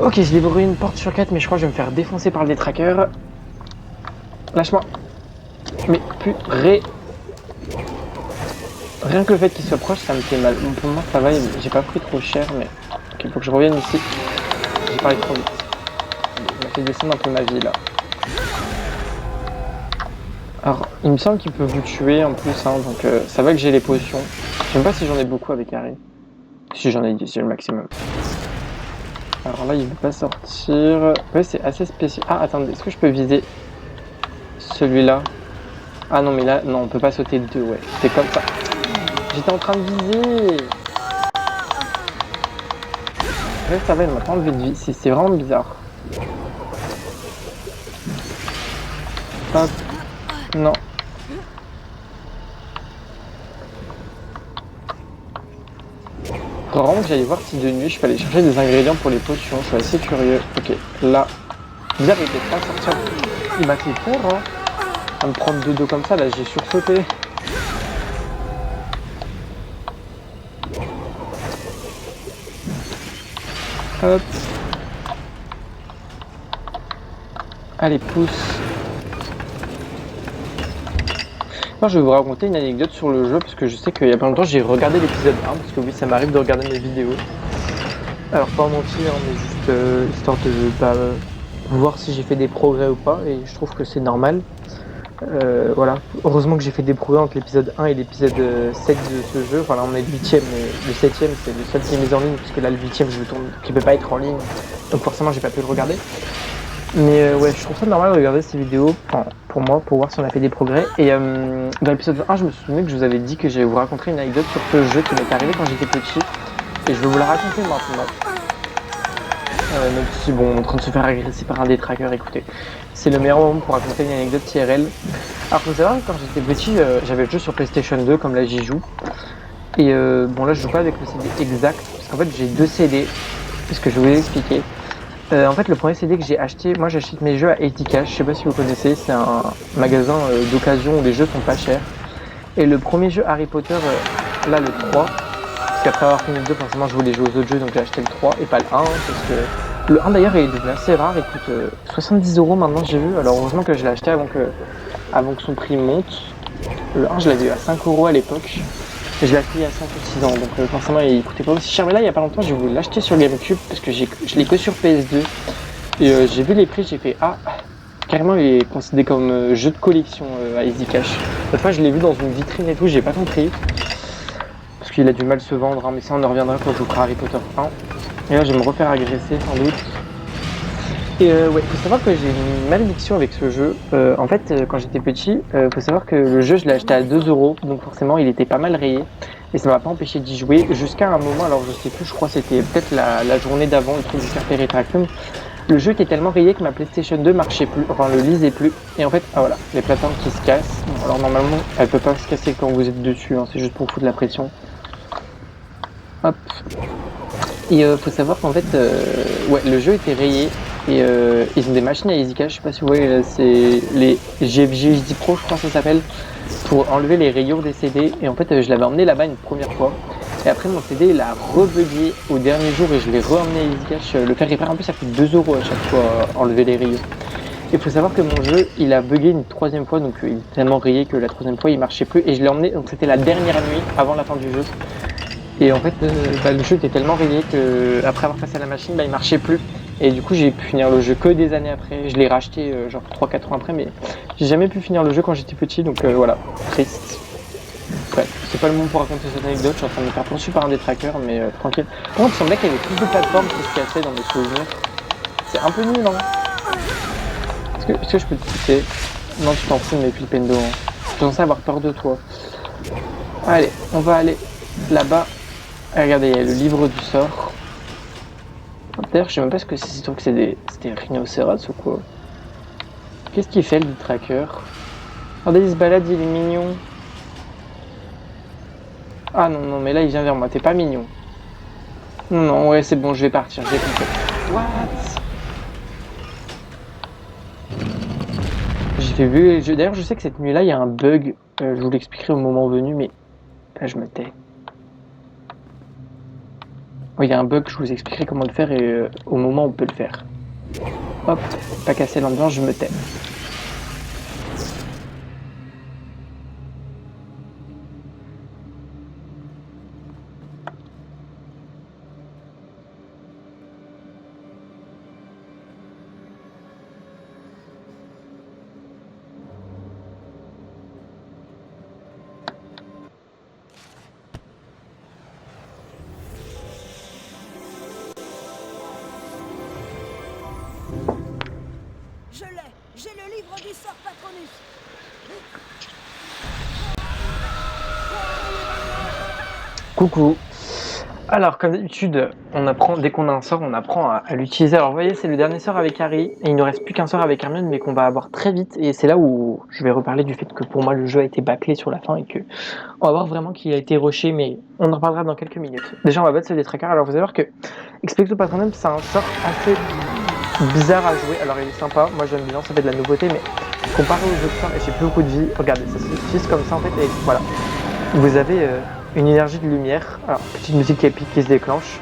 Ok, je débrouille une porte sur 4, mais je crois que je vais me faire défoncer par le détraqueur. Lâche-moi. Mais purée. Rien que le fait qu'il soit proche, ça me fait mal. Bon, pour moi, ça va, j'ai pas pris trop cher, mais... Ok, il faut que je revienne ici. J'ai parlé trop vite. Il m'a fait descendre un peu ma vie, là. Alors, il me semble qu'il peut vous tuer, en plus, hein, donc ça va que j'ai les potions. Je sais même pas si j'en ai beaucoup avec Harry. Si j'en ai 10, c'est le maximum. Alors là, il veut pas sortir... Ouais, c'est assez spécial. Ah, attendez, est-ce que je peux viser celui-là? Ah non, mais là, non, on peut pas sauter de deux, ouais. C'est comme ça. J'étais en train de viser. Ouais, ça va, il m'a pas enlevé de vie. C'est vraiment bizarre. Hop. Non. Faut vraiment que j'aille voir si de nuit je peux aller chercher des ingrédients pour les potions. Je suis assez curieux. Ok, là. Bizarre, il était pas sorti. Il m'a fait peur, hein. À me prendre de dos comme ça, là, j'ai sursauté. Hop. Allez, pousse. Moi, je vais vous raconter une anecdote sur le jeu parce que je sais qu'il y a pas longtemps j'ai regardé l'épisode 1 parce que oui, ça m'arrive de regarder mes vidéos. Alors pas en entier, hein, mais juste histoire de voir si j'ai fait des progrès ou pas, et je trouve que c'est normal. Voilà, heureusement que j'ai fait des progrès entre l'épisode 1 et l'épisode 7 de ce jeu. Voilà, on est le 8ème, mais le 7ème c'est le seul qui est mis en ligne, puisque là le 8ème je le tourne, qui peut pas être en ligne, donc forcément j'ai pas pu le regarder. Mais ouais, je trouve ça normal de regarder ces vidéos, enfin, pour moi, pour voir si on a fait des progrès. Et dans l'épisode 1, je me souviens que je vous avais dit que j'allais vous raconter une anecdote sur ce jeu qui m'est arrivé quand j'étais petit, et je vais vous la raconter maintenant. Même si bon, on est en train de se faire agresser par un détraqueur, écoutez. C'est le meilleur moment pour raconter une anecdote IRL. Alors faut savoir que quand j'étais petit, j'avais le jeu sur PlayStation 2, comme là j'y joue. Et bon là je joue pas avec le CD exact, parce qu'en fait j'ai 2 CD, c'est ce que je vais vous expliquer. En fait le premier CD que j'ai acheté, moi j'achète mes jeux à Easycash, je sais pas si vous connaissez, c'est un magasin d'occasion où les jeux sont pas chers. Et le premier jeu Harry Potter, là le 3, parce qu'après avoir fini le 2, forcément je voulais jouer aux autres jeux, donc j'ai acheté le 3 et pas le 1, parce que le 1 d'ailleurs est devenu assez rare, il coûte 70 € maintenant, j'ai vu. Alors heureusement que je l'ai acheté avant que son prix monte. Le 1 je l'avais eu à 5 € à l'époque, et je l'ai acheté il y a 5 ou 6 ans, donc forcément il coûtait pas aussi cher. Mais là il y a pas longtemps j'ai voulu l'acheter sur GameCube, parce que je l'ai que sur PS2, et j'ai vu les prix, j'ai fait ah, carrément il est considéré comme jeu de collection à Easycash. Cette fois je l'ai vu dans une vitrine et tout, j'ai pas compris. Parce qu'il a du mal se vendre, hein, mais ça on en reviendra quand je vous ferai Harry Potter 1. Et là je vais me refaire agresser sans doute. Et ouais, faut savoir que j'ai une malédiction avec ce jeu. En fait, quand j'étais petit, faut savoir que le jeu je l'ai acheté à 2 €, donc forcément il était pas mal rayé. Et ça m'a pas empêché d'y jouer jusqu'à un moment, alors je sais plus, je crois que c'était peut-être la journée d'avant, le truc du Carpe Retractum. Le jeu était tellement rayé que ma PlayStation 2 marchait plus, enfin le lisait plus. Et en fait, ah voilà, les plateformes qui se cassent. Bon, alors normalement, elle peut pas se casser quand vous êtes dessus, hein, c'est juste pour foutre la pression. Hop. Et faut savoir qu'en fait, ouais, le jeu était rayé. Et ils ont des machines à Easycash, je sais pas si vous voyez, c'est les GFG Pro, je crois que ça s'appelle, pour enlever les rayures des CD. Et en fait, je l'avais emmené là-bas une première fois. Et après, mon CD, il a rebugué au dernier jour et je l'ai re-emmené à Easycash. Le faire réparer, en plus, ça coûte 2 € à chaque fois, enlever les rayures. Et il faut savoir que mon jeu, il a bugué une 3e fois, donc il est tellement rayé que la 3e fois, il marchait plus. Et je l'ai emmené, donc c'était la dernière nuit, avant la fin du jeu. Et en fait, le jeu était tellement rayé que après avoir passé à la machine, il marchait plus. Et du coup, j'ai pu finir le jeu que des années après. Je l'ai racheté genre 3-4 ans après, mais j'ai jamais pu finir le jeu quand j'étais petit, donc voilà, triste. Ouais, c'est pas le moment pour raconter cette anecdote, je suis en train de me faire poursuivre par un détraqueur, mais tranquille. Par contre, il semblait qu'il y avait plus de plateformes qui se cassaient dans mes souvenirs. C'est un peu nul, hein. Est-ce que je peux te quitter? Non, tu t'en fous de mes flippendo. Hein. Je suis censé avoir peur de toi. Allez, on va aller là-bas. Regardez, il y a le livre du sort. D'ailleurs, je sais même pas ce que c'est, c'est que c'est des rhinocéros ou quoi. Qu'est-ce qu'il fait le tracker? Regardez, il se balade, il est mignon. Ah non, non, mais là il vient vers moi, t'es pas mignon. Non, non, ouais, c'est bon, je vais partir, j'ai compris. What? J'ai fait vu. D'ailleurs, je sais que cette nuit-là, il y a un bug. Je vous l'expliquerai au moment venu, mais là, je me tais. Il y a un bug, je vous expliquerai comment le faire et au moment où on peut le faire. Hop, pas casser l'ambiance, je me tais. J'ai le livre du sort Patronus. Coucou. Alors, comme d'habitude, on apprend, dès qu'on a un sort, on apprend à l'utiliser. Alors, vous voyez, c'est le dernier sort avec Harry, et il ne reste plus qu'un sort avec Hermione, mais qu'on va avoir très vite. Et c'est là où je vais reparler du fait que pour moi, le jeu a été bâclé sur la fin, et que on va voir vraiment qu'il a été rushé, mais on en reparlera dans quelques minutes. Déjà, on va battre ce détraqueur. Alors, vous allez voir que Expecto Patronum, c'est un sort assez bizarre à jouer. Alors, il est sympa, moi j'aime bien, ça fait de la nouveauté, mais comparé aux autres sorts, et j'ai plus beaucoup de vie, regardez, ça se fixe comme ça en fait, et voilà. Vous avez une énergie de lumière, alors petite musique épique qui se déclenche,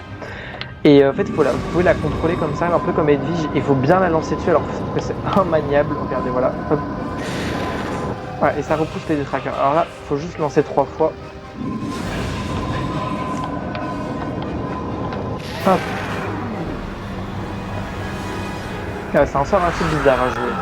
Et en fait, vous pouvez la contrôler comme ça, un peu comme Edwige, et il faut bien la lancer dessus, alors que c'est immaniable. Regardez, voilà. Hop. Ouais, et ça repousse les détraqueurs. Alors là, il faut juste lancer 3 fois. Hop. Ah, c'est un sort assez bizarre à jouer.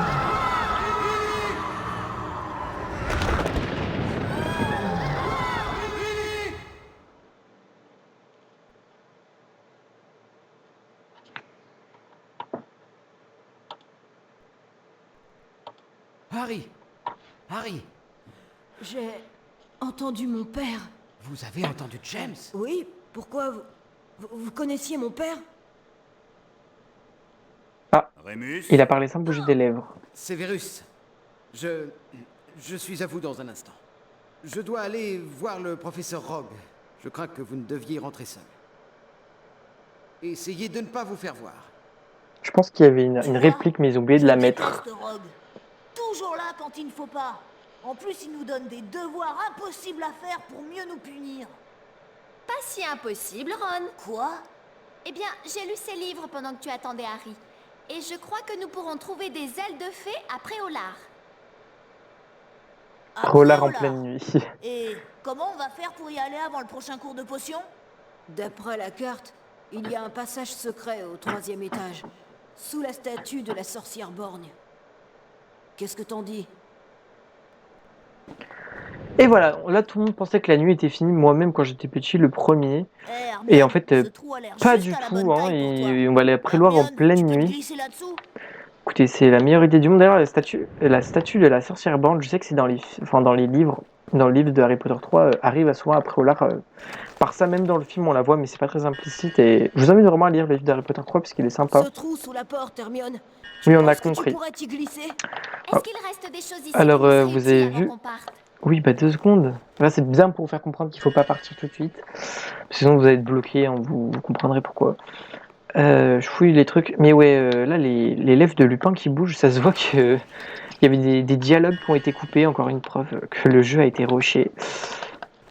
Harry! Harry! J'ai entendu mon père. Vous avez entendu James? Oui, pourquoi vous connaissiez mon père? Ah, Rémus? il a parlé sans bouger des lèvres. Sévérus, je suis à vous dans un instant. Je dois aller voir le professeur Rogue. Je crains que vous ne deviez rentrer seul. Essayez de ne pas vous faire voir. Je pense qu'il y avait une réplique, mais ils ont oublié de la mettre. Je déteste Rogue. Toujours là quand il ne faut pas. En plus, il nous donne des devoirs impossibles à faire pour mieux nous punir. Pas si impossible, Ron. Quoi? Eh bien, j'ai lu ces livres pendant que tu attendais Harry. Et je crois que nous pourrons trouver des ailes de fée à Préolard. Rollard en pleine nuit. Et comment on va faire pour y aller avant le prochain cours de potion? D'après la carte, il y a un passage secret au 3e étage, sous la statue de la sorcière borgne. Qu'est-ce que t'en dis? Et voilà, là tout le monde pensait que la nuit était finie, moi-même quand j'étais petit, le premier. Et en fait, pas du tout, hein, et on va aller à Préloir en pleine nuit. Écoutez, c'est la meilleure idée du monde. D'ailleurs, la statue de la sorcière borgne, je sais que c'est dans les livres, dans le livre de Harry Potter 3, arrive à souvent à Préolard. Par ça, même dans le film, on la voit, mais c'est pas très implicite. Et je vous invite vraiment à lire le livre d'Harry Potter 3 parce qu'il est sympa. Ce trou sous la porte, Hermione. Oui, on a compris. Est-ce qu'il reste des choses ici? Alors, que vous sait avez avant vu qu'on parte? Oui, bah 2 secondes. Là, c'est bien pour vous faire comprendre qu'il faut pas partir tout de suite. Sinon, vous allez être bloqué, hein, vous comprendrez pourquoi. Je fouille les trucs. Mais ouais, là, les lèvres de Lupin qui bougent, ça se voit que il y avait des dialogues qui ont été coupés. Encore une preuve que le jeu a été rushé.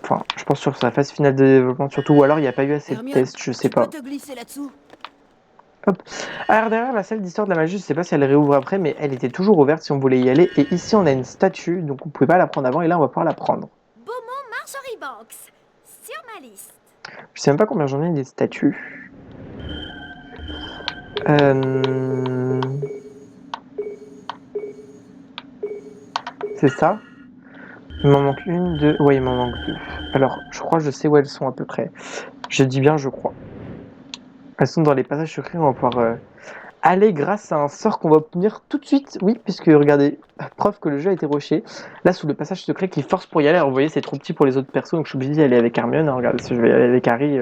Enfin, je pense sur sa phase finale de développement surtout. Ou alors, il n'y a pas eu assez de tests, je sais pas. Tu peux te glisser là-dessous. Hop. Alors derrière la salle d'histoire de la magie, je sais pas si elle réouvre après, mais elle était toujours ouverte si on voulait y aller. Et ici on a une statue, donc on pouvait pas la prendre avant, et là on va pouvoir la prendre. Beaumont Marjorie Banks, sur ma liste. Je sais même pas combien j'en ai des statues. C'est ça. Il m'en manque une, deux. Ouais, il m'en manque 2. Alors, je crois que je sais où elles sont à peu près. Je dis bien, je crois. Elles sont dans les passages secrets, on va pouvoir aller grâce à un sort qu'on va obtenir tout de suite. Oui, puisque regardez, preuve que le jeu a été rushé. Là, sous le passage secret qui force pour y aller. Alors, vous voyez, c'est trop petit pour les autres persos, donc je suis obligé d'y aller avec Hermione. Hein, regardez, si je vais aller avec Harry,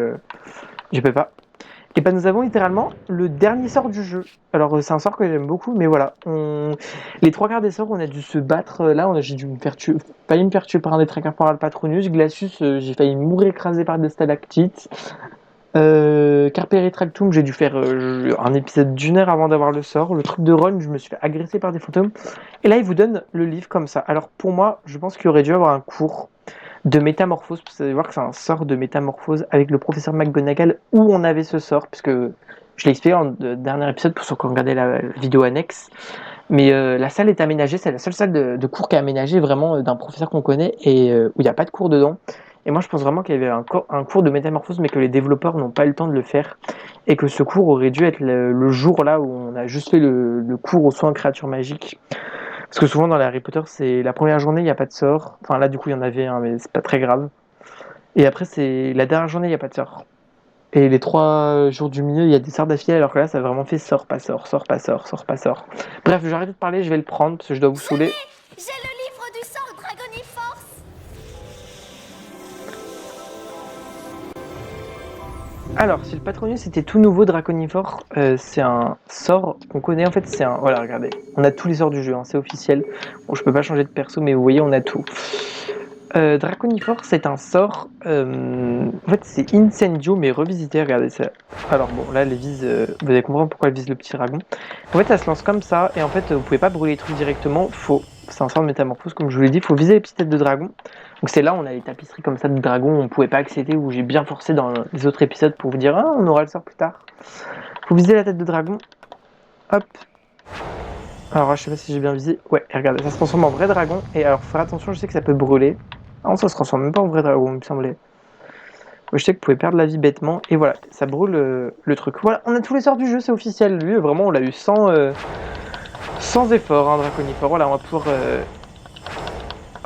je peux pas. Et ben nous avons littéralement le dernier sort du jeu. Alors c'est un sort que j'aime beaucoup, mais voilà, les 3 quarts des sorts, on a dû se battre. Là, j'ai dû failli me faire tuer par un détraqueur par le Patronus. Glacius, j'ai failli mourir écrasé par des stalactites. Carpe Retractum, j'ai dû faire un épisode d'1 heure avant d'avoir le sort. Le truc de Ron, je me suis fait agresser par des fantômes. Et là, il vous donne le livre comme ça. Alors pour moi, je pense qu'il aurait dû avoir un cours de métamorphose, vous allez voir que c'est un sort de métamorphose avec le professeur McGonagall où on avait ce sort, puisque je l'ai expliqué dans le dernier épisode pour ceux qui ont regardé la vidéo annexe, mais la salle est aménagée, c'est la seule salle de cours qui est aménagée vraiment d'un professeur qu'on connaît et où il n'y a pas de cours dedans. Et moi je pense vraiment qu'il y avait un cours de métamorphose mais que les développeurs n'ont pas eu le temps de le faire et que ce cours aurait dû être le jour là où on a juste fait le cours aux soins créatures magiques. Parce que souvent dans les Harry Potter, c'est la première journée, il n'y a pas de sort. Enfin là, du coup, il y en avait un, mais c'est pas très grave. Et après, c'est la dernière journée, il n'y a pas de sort. Et les 3 jours du milieu, il y a des sorts d'affilée, alors que là, ça a vraiment fait sort, pas sort, sort, pas sort, sort, pas sort. Bref, je vais arrêter de parler, je vais le prendre, parce que je dois vous saouler. J'ai le livre du sort Dragoniforce. Alors, si le Patronus était tout nouveau Draconiphore, c'est un sort qu'on connaît. En fait, c'est un... Voilà, regardez. On a tous les sorts du jeu, hein, c'est officiel. Bon, je peux pas changer de perso, mais vous voyez, on a tout. Draconiphore, c'est un sort... En fait, c'est Incendio, mais revisité. Regardez ça. Alors, bon, là, elle vise... vous allez comprendre pourquoi elle vise le petit dragon. En fait, ça se lance comme ça. Et en fait, vous pouvez pas brûler les trucs directement. C'est un sort de métamorphose, comme je vous l'ai dit. Il faut viser les petites têtes de dragon. Donc c'est là où on a les tapisseries comme ça de dragons, on pouvait pas accéder, où j'ai bien forcé dans les autres épisodes pour vous dire ah on aura le sort plus tard. Faut viser la tête de dragon. Hop. Alors je sais pas si j'ai bien visé. Ouais, et regardez, ça se transforme en vrai dragon. Et alors faut faire attention, je sais que ça peut brûler. Ah non, ça se transforme même pas en vrai dragon, il me semblait. Je sais que vous pouvez perdre la vie bêtement. Et voilà, ça brûle le truc. Voilà, on a tous les sorts du jeu, c'est officiel. Lui, vraiment, on l'a eu sans effort, hein, Draconifort. Voilà, on va pouvoir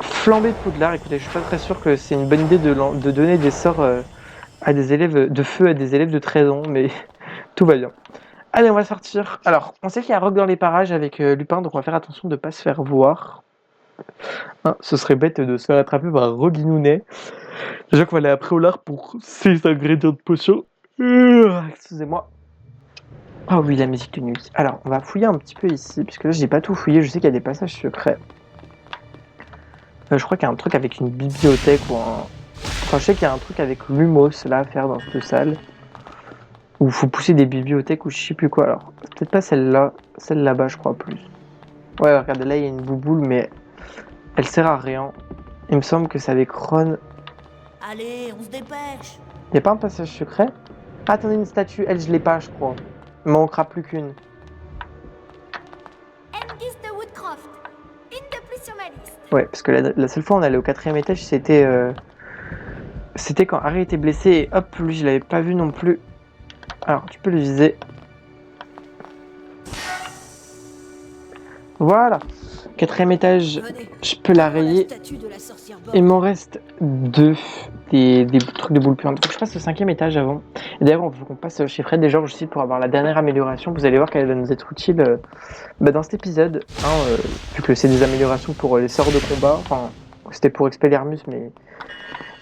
flamber Poudlard. Écoutez, je suis pas très sûr que c'est une bonne idée de donner des sorts à des élèves de feu à des élèves de 13 ans, mais tout va bien. Allez, on va sortir. Alors, on sait qu'il y a Rogue dans les parages avec Lupin, donc on va faire attention de ne pas se faire voir. Hein, ce serait bête de se faire attraper par Rogue Inounet. Déjà qu'on va aller à Préolard pour ses ingrédients de potion. Excusez-moi. Ah oui, la musique de nuit. Alors, on va fouiller un petit peu ici, puisque là, j'ai pas tout fouillé. Je sais qu'il y a des passages secrets. Je crois qu'il y a un truc avec une bibliothèque ou un... Enfin, je sais qu'il y a un truc avec Lumos, là, à faire dans cette salle. Où il faut pousser des bibliothèques ou je sais plus quoi. Alors, c'est peut-être pas celle-là. Celle là-bas, je crois, plus. Ouais, regardez, là, il y a une bouboule, mais elle sert à rien. Il me semble que c'est avec Ron. Allez, on se dépêche. Il n'y a pas un passage secret? Ah, attendez, une statue. Elle, je l'ai pas, je crois. Il manquera plus qu'une. Hengist de Woodcroft. Une de plus sur ma liste. Ouais, parce que la seule fois où on allait au 4e étage, c'était quand Harry était blessé et hop, lui, je l'avais pas vu non plus. Alors, tu peux le viser. Voilà. 4e étage, je peux la rayer. Il m'en reste 2 des trucs de boule puante. Faut que je passe au 5e étage avant. Et d'ailleurs, il faut qu'on passe chez Fred et George aussi pour avoir la dernière amélioration. Vous allez voir qu'elle va nous être utile dans cet épisode. Hein, vu que c'est des améliorations pour les sorts de combat. Enfin, c'était pour Expelliarmus, mais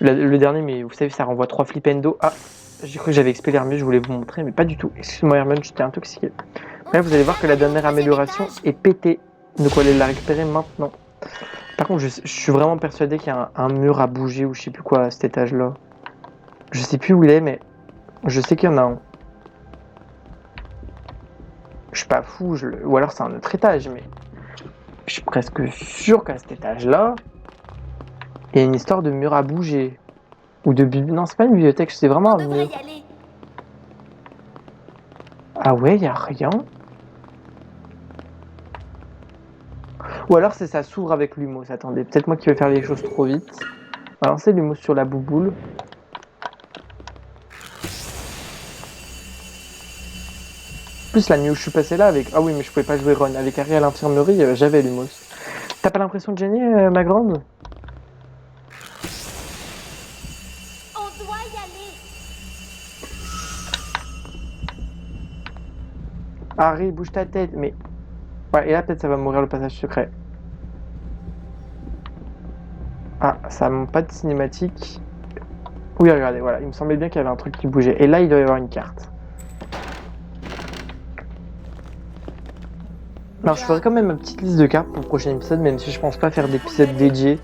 le dernier, mais vous savez, ça renvoie 3 flipendo. Ah, j'ai cru que j'avais Expelliarmus, je voulais vous montrer, mais pas du tout. Excuse-moi, Hermione, j'étais intoxiqué. Là, vous allez voir que la dernière amélioration est pétée. Donc, on va aller la récupérer maintenant. Par contre, je suis vraiment persuadé qu'il y a un mur à bouger ou je sais plus quoi à cet étage-là. Je sais plus où il est, mais je sais qu'il y en a un. Je suis pas fou, ou alors c'est un autre étage, mais je suis presque sûr qu'à cet étage-là, il y a une histoire de mur à bouger. Ou de bibliothèque. Non, c'est pas une bibliothèque, c'est vraiment un mur. Ah ouais, il y a rien. Ou alors c'est ça s'ouvre avec Lumos. Attendez, peut-être moi qui vais faire les choses trop vite. On va lancer Lumos sur la bouboule. Plus la nuit où je suis passé là avec... Ah oui, mais je pouvais pas jouer Ron. Avec Harry à l'infirmerie, j'avais Lumos. T'as pas l'impression de gagner, ma grande? On doit y aller. Harry, bouge ta tête, mais... Ouais, et là peut-être ça va mourir le passage secret. Ah, ça monte pas de cinématique. Oui, regardez, voilà, il me semblait bien qu'il y avait un truc qui bougeait. Et là, il doit y avoir une carte. Alors, je ferai quand même ma petite liste de cartes pour le prochain épisode, même si je pense pas faire d'épisode dédié.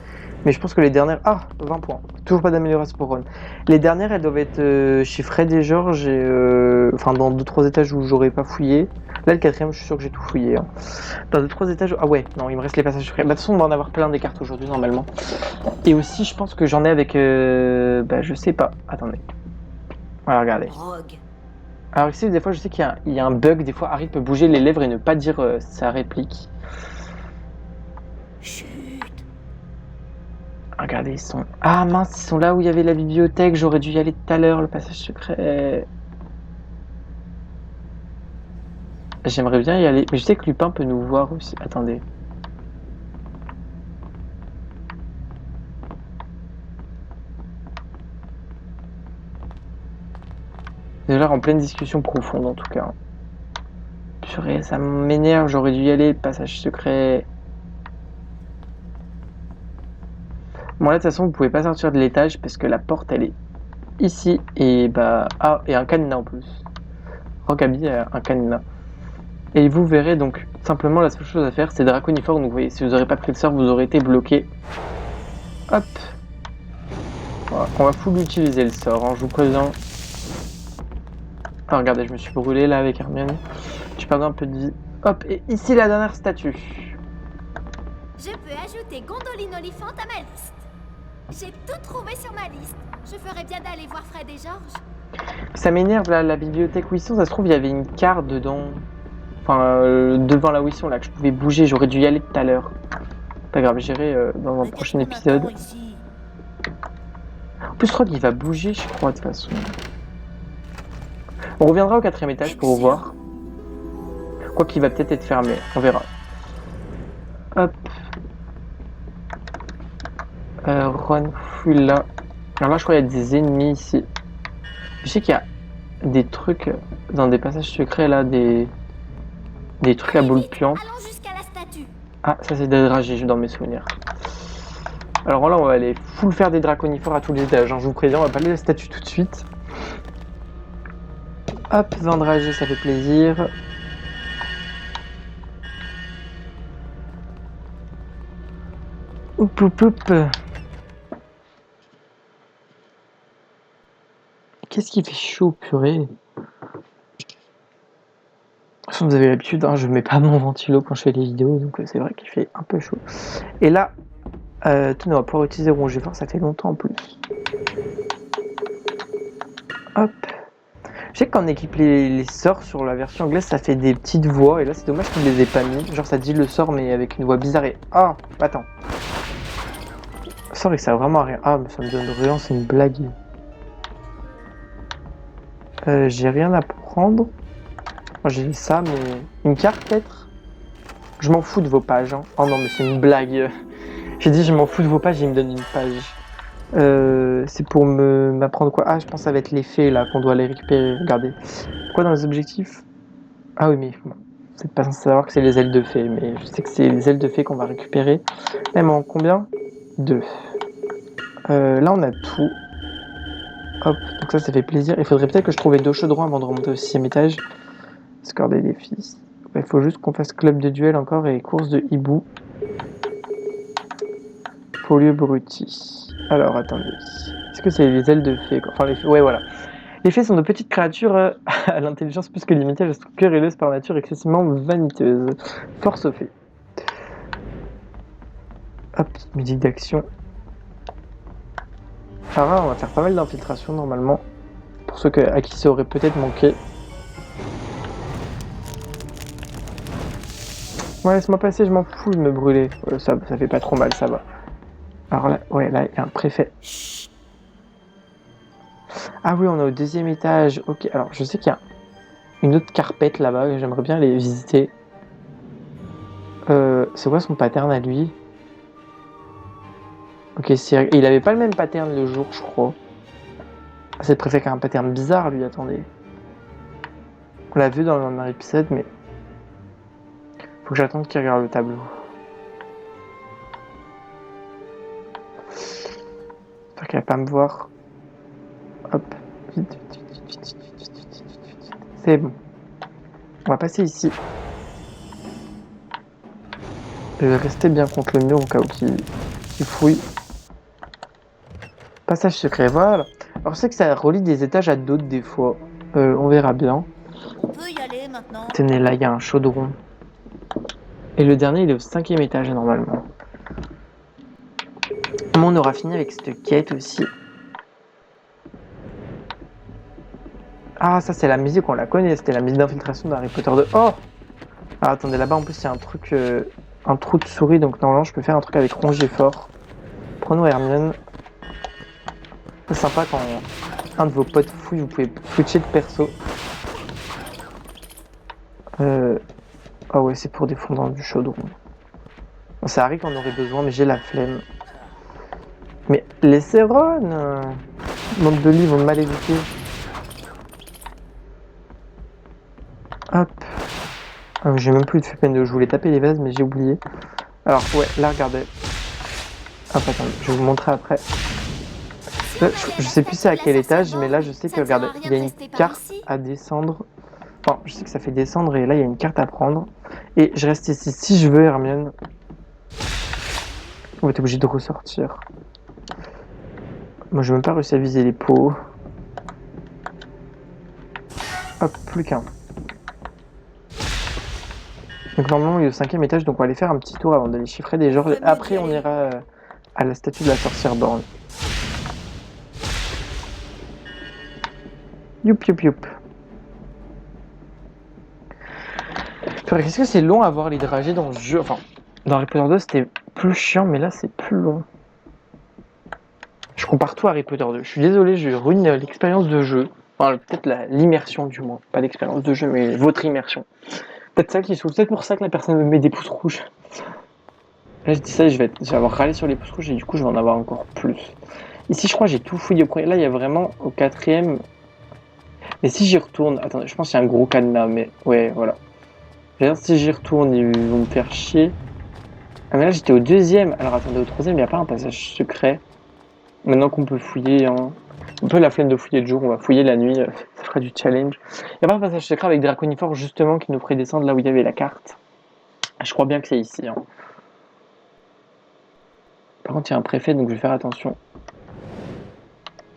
Mais je pense que les dernières... Ah, 20 points. Toujours pas d'amélioration pour Ron. Les dernières, elles doivent être chez Fred et George, et, enfin dans 2-3 étages où j'aurais pas fouillé. Là, le 4e, je suis sûr que j'ai tout fouillé. Hein. Dans 2-3 étages... Ah ouais, non, il me reste les passages secrets. Bah, de toute façon, on va en avoir plein des cartes aujourd'hui, normalement. Et aussi, je pense que j'en ai avec... Bah, je sais pas. Attendez. Voilà, regardez. Rogue. Alors ici, des fois, je sais qu'il y a un bug. Des fois, Harry peut bouger les lèvres et ne pas dire sa réplique. Chut. Regardez, ils sont... Ah mince, ils sont là où il y avait la bibliothèque. J'aurais dû y aller tout à l'heure, le passage secret. J'aimerais bien y aller. Mais je sais que Lupin peut nous voir aussi. Attendez. Déjà en pleine discussion profonde en tout cas. Purée, ça m'énerve, j'aurais dû y aller, passage secret. Bon là de toute façon vous pouvez pas sortir de l'étage parce que la porte elle est ici et bah... Ah, et un cadenas en plus. Rockaby a un cadenas. Et vous verrez donc simplement la seule chose à faire c'est Draconifort, donc vous voyez si vous n'aurez pas pris le sort vous aurez été bloqué. Hop. Voilà, on va full utiliser le sort, hein, je vous préviens. Ah, regardez, je me suis brûlé là avec Hermione. J'ai perdu un peu de vie. Hop, et ici la dernière statue. Je peux ajouter Gondoline Olifante à ma liste. J'ai tout trouvé sur ma liste. Je ferais bien d'aller voir Fred et George. Ça m'énerve, là, la bibliothèque où ils sont, ça se trouve, il y avait une carte dedans. Enfin, devant là où ils sont, là, que je pouvais bouger, j'aurais dû y aller tout à l'heure. Pas grave, j'irai dans un Mais prochain qu'est-ce qu'on épisode. attend ici? En plus, Rogue, il va bouger, je crois, de toute façon. On reviendra au 4e étage pour voir. Quoi qu'il va peut-être être fermé, on verra. Hop. Ron fouille là. Alors là, je crois qu'il y a des ennemis ici. Je sais qu'il y a des trucs dans des passages secrets là, des trucs à Allez, boule vite, puante. allons jusqu'à la statue. Ah, ça c'est des dragées dans mes souvenirs. Alors là, on va aller full faire des draconifores à tous les étages. Hein. Je vous préviens, on va pas aller à la statue tout de suite. Hop, 20 dragées, ça fait plaisir. Oup, oup, oup. Qu'est-ce qui fait chaud, purée? De toute façon, vous avez l'habitude, hein, je mets pas mon ventilo quand je fais les vidéos, donc c'est vrai qu'il fait un peu chaud. Et là, tout on va pouvoir utiliser Rouge et Fort, ça fait longtemps en plus. Hop. Je sais que quand on équipe les sorts sur la version anglaise, ça fait des petites voix, et là c'est dommage qu'ils ne les aient pas mis. Genre ça dit le sort, mais avec une voix bizarre et... Ah, attends. Le sort et que ça a vraiment rien... Ah, mais ça me donne rien, c'est une blague. J'ai rien à prendre. J'ai ça, mais... Une carte peut-être? Je m'en fous de vos pages. Hein. Oh non, mais c'est une blague. J'ai dit je m'en fous de vos pages, il me donne une page. C'est pour m'apprendre quoi? Ah, je pense que ça va être les fées là, qu'on doit aller récupérer. Regardez. Quoi dans les objectifs? Ah oui, mais bon, vous n'êtes pas censé savoir que c'est les ailes de fée, mais je sais que c'est les ailes de fée qu'on va récupérer. Même en combien? 2. Là, on a tout. Hop, donc ça fait plaisir. Il faudrait peut-être que je trouve 2 chaudrons avant de remonter au 6e étage. Score des défis. Il faut juste qu'on fasse club de duel encore et course de hibou. Polio Bruti. Alors, attendez. Est-ce que c'est les ailes de fée? Enfin, les fées... Ouais, voilà. Les fées sont de petites créatures à l'intelligence plus que limitée, à la structure quereilleuse par nature excessivement vaniteuse. Force aux fées. Hop, petite musique d'action. Alors là, on va faire pas mal d'infiltration normalement. Pour ceux à qui ça aurait peut-être manqué. Ouais, laisse-moi passer, je m'en fous de me brûler. Ça fait pas trop mal, ça va. Alors là, ouais, là, il y a un préfet. Ah oui, on est au 2e étage. Ok, alors je sais qu'il y a une autre carpette là-bas et j'aimerais bien les visiter. C'est quoi son pattern à lui? Ok, il avait pas le même pattern le jour, je crois. C'est le préfet qui a un pattern bizarre, lui, attendez. On l'a vu dans un épisode, mais... Faut que j'attende qu'il regarde le tableau. J'espère qu'il va pas me voir. Hop. Vite, vite. C'est bon. On va passer ici. Je vais rester bien contre le mur au cas où qu'il fouille. Passage secret, voilà. Alors je sais que ça relie des étages à d'autres des fois. On verra bien. On peut y aller maintenant. Tenez, là il y a un chaudron. Et le dernier il est au 5e étage normalement. On aura fini avec cette quête aussi. Ah, ça c'est la musique, on la connaît. C'était la musique d'infiltration d'Harry Potter 2. Oh! Ah, attendez, là-bas en plus il y a un truc, un trou de souris, donc normalement je peux faire un truc avec Ronge et Fort. Prenons Hermione. C'est sympa quand un de vos potes fouille, vous pouvez switcher de perso. Ah ouais, c'est pour défendre du chaudron. Bon, c'est Harry qu'on aurait besoin, mais j'ai la flemme. Mais laissez Ron! Bande de livres mal éduqués. Hop. J'ai même plus de peine de... Je voulais taper les vases, mais j'ai oublié. Alors, ouais, là, regardez. Hop, attendez, je vais vous montrer après. Là, je sais plus c'est à quel étage, mais là, je sais que, regardez, il y a une carte à descendre. Enfin, je sais que ça fait descendre, et là, il y a une carte à prendre. Et je reste ici. Si je veux, Hermione, on va être obligé de ressortir. Moi, je n'ai même pas réussi à viser les pots. Hop, plus qu'un. Donc normalement il est au 5e étage, donc on va aller faire un petit tour avant d'aller chiffrer des genres. Après on ira à la statue de la sorcière Borgne. Youp, youp, youp. Qu'est-ce que c'est long à voir les dragées dans ce jeu. Enfin, dans Harry Potter 2, c'était plus chiant, mais là, c'est plus long. Je compare tout à Harry Potter 2. Je suis désolé, je ruine l'expérience de jeu. Enfin, peut-être l'immersion, du moins. Pas l'expérience de jeu, mais votre immersion. Peut-être ça qui saoule. Peut-être pour ça que la personne me met des pouces rouges. Là, je dis ça, je vais avoir râlé sur les pouces rouges et du coup, je vais en avoir encore plus. Ici, je crois que j'ai tout fouillé au premier. Là, il y a vraiment au quatrième. Mais si j'y retourne. Attendez, je pense qu'il y a un gros cadenas, mais ouais, voilà. D'ailleurs, si j'y retourne, ils vont me faire chier. Ah, mais là, j'étais au deuxième. Alors, attendez, au troisième, il n'y a pas un passage secret. Maintenant qu'on peut fouiller, hein. Un peu la flemme de fouiller le jour, on va fouiller la nuit. Ça fera du challenge. Il n'y a pas un passage secret avec Draconifor, justement, qui nous ferait descendre là où il y avait la carte. Je crois bien que c'est ici, hein. Par contre, il y a un préfet, donc je vais faire attention.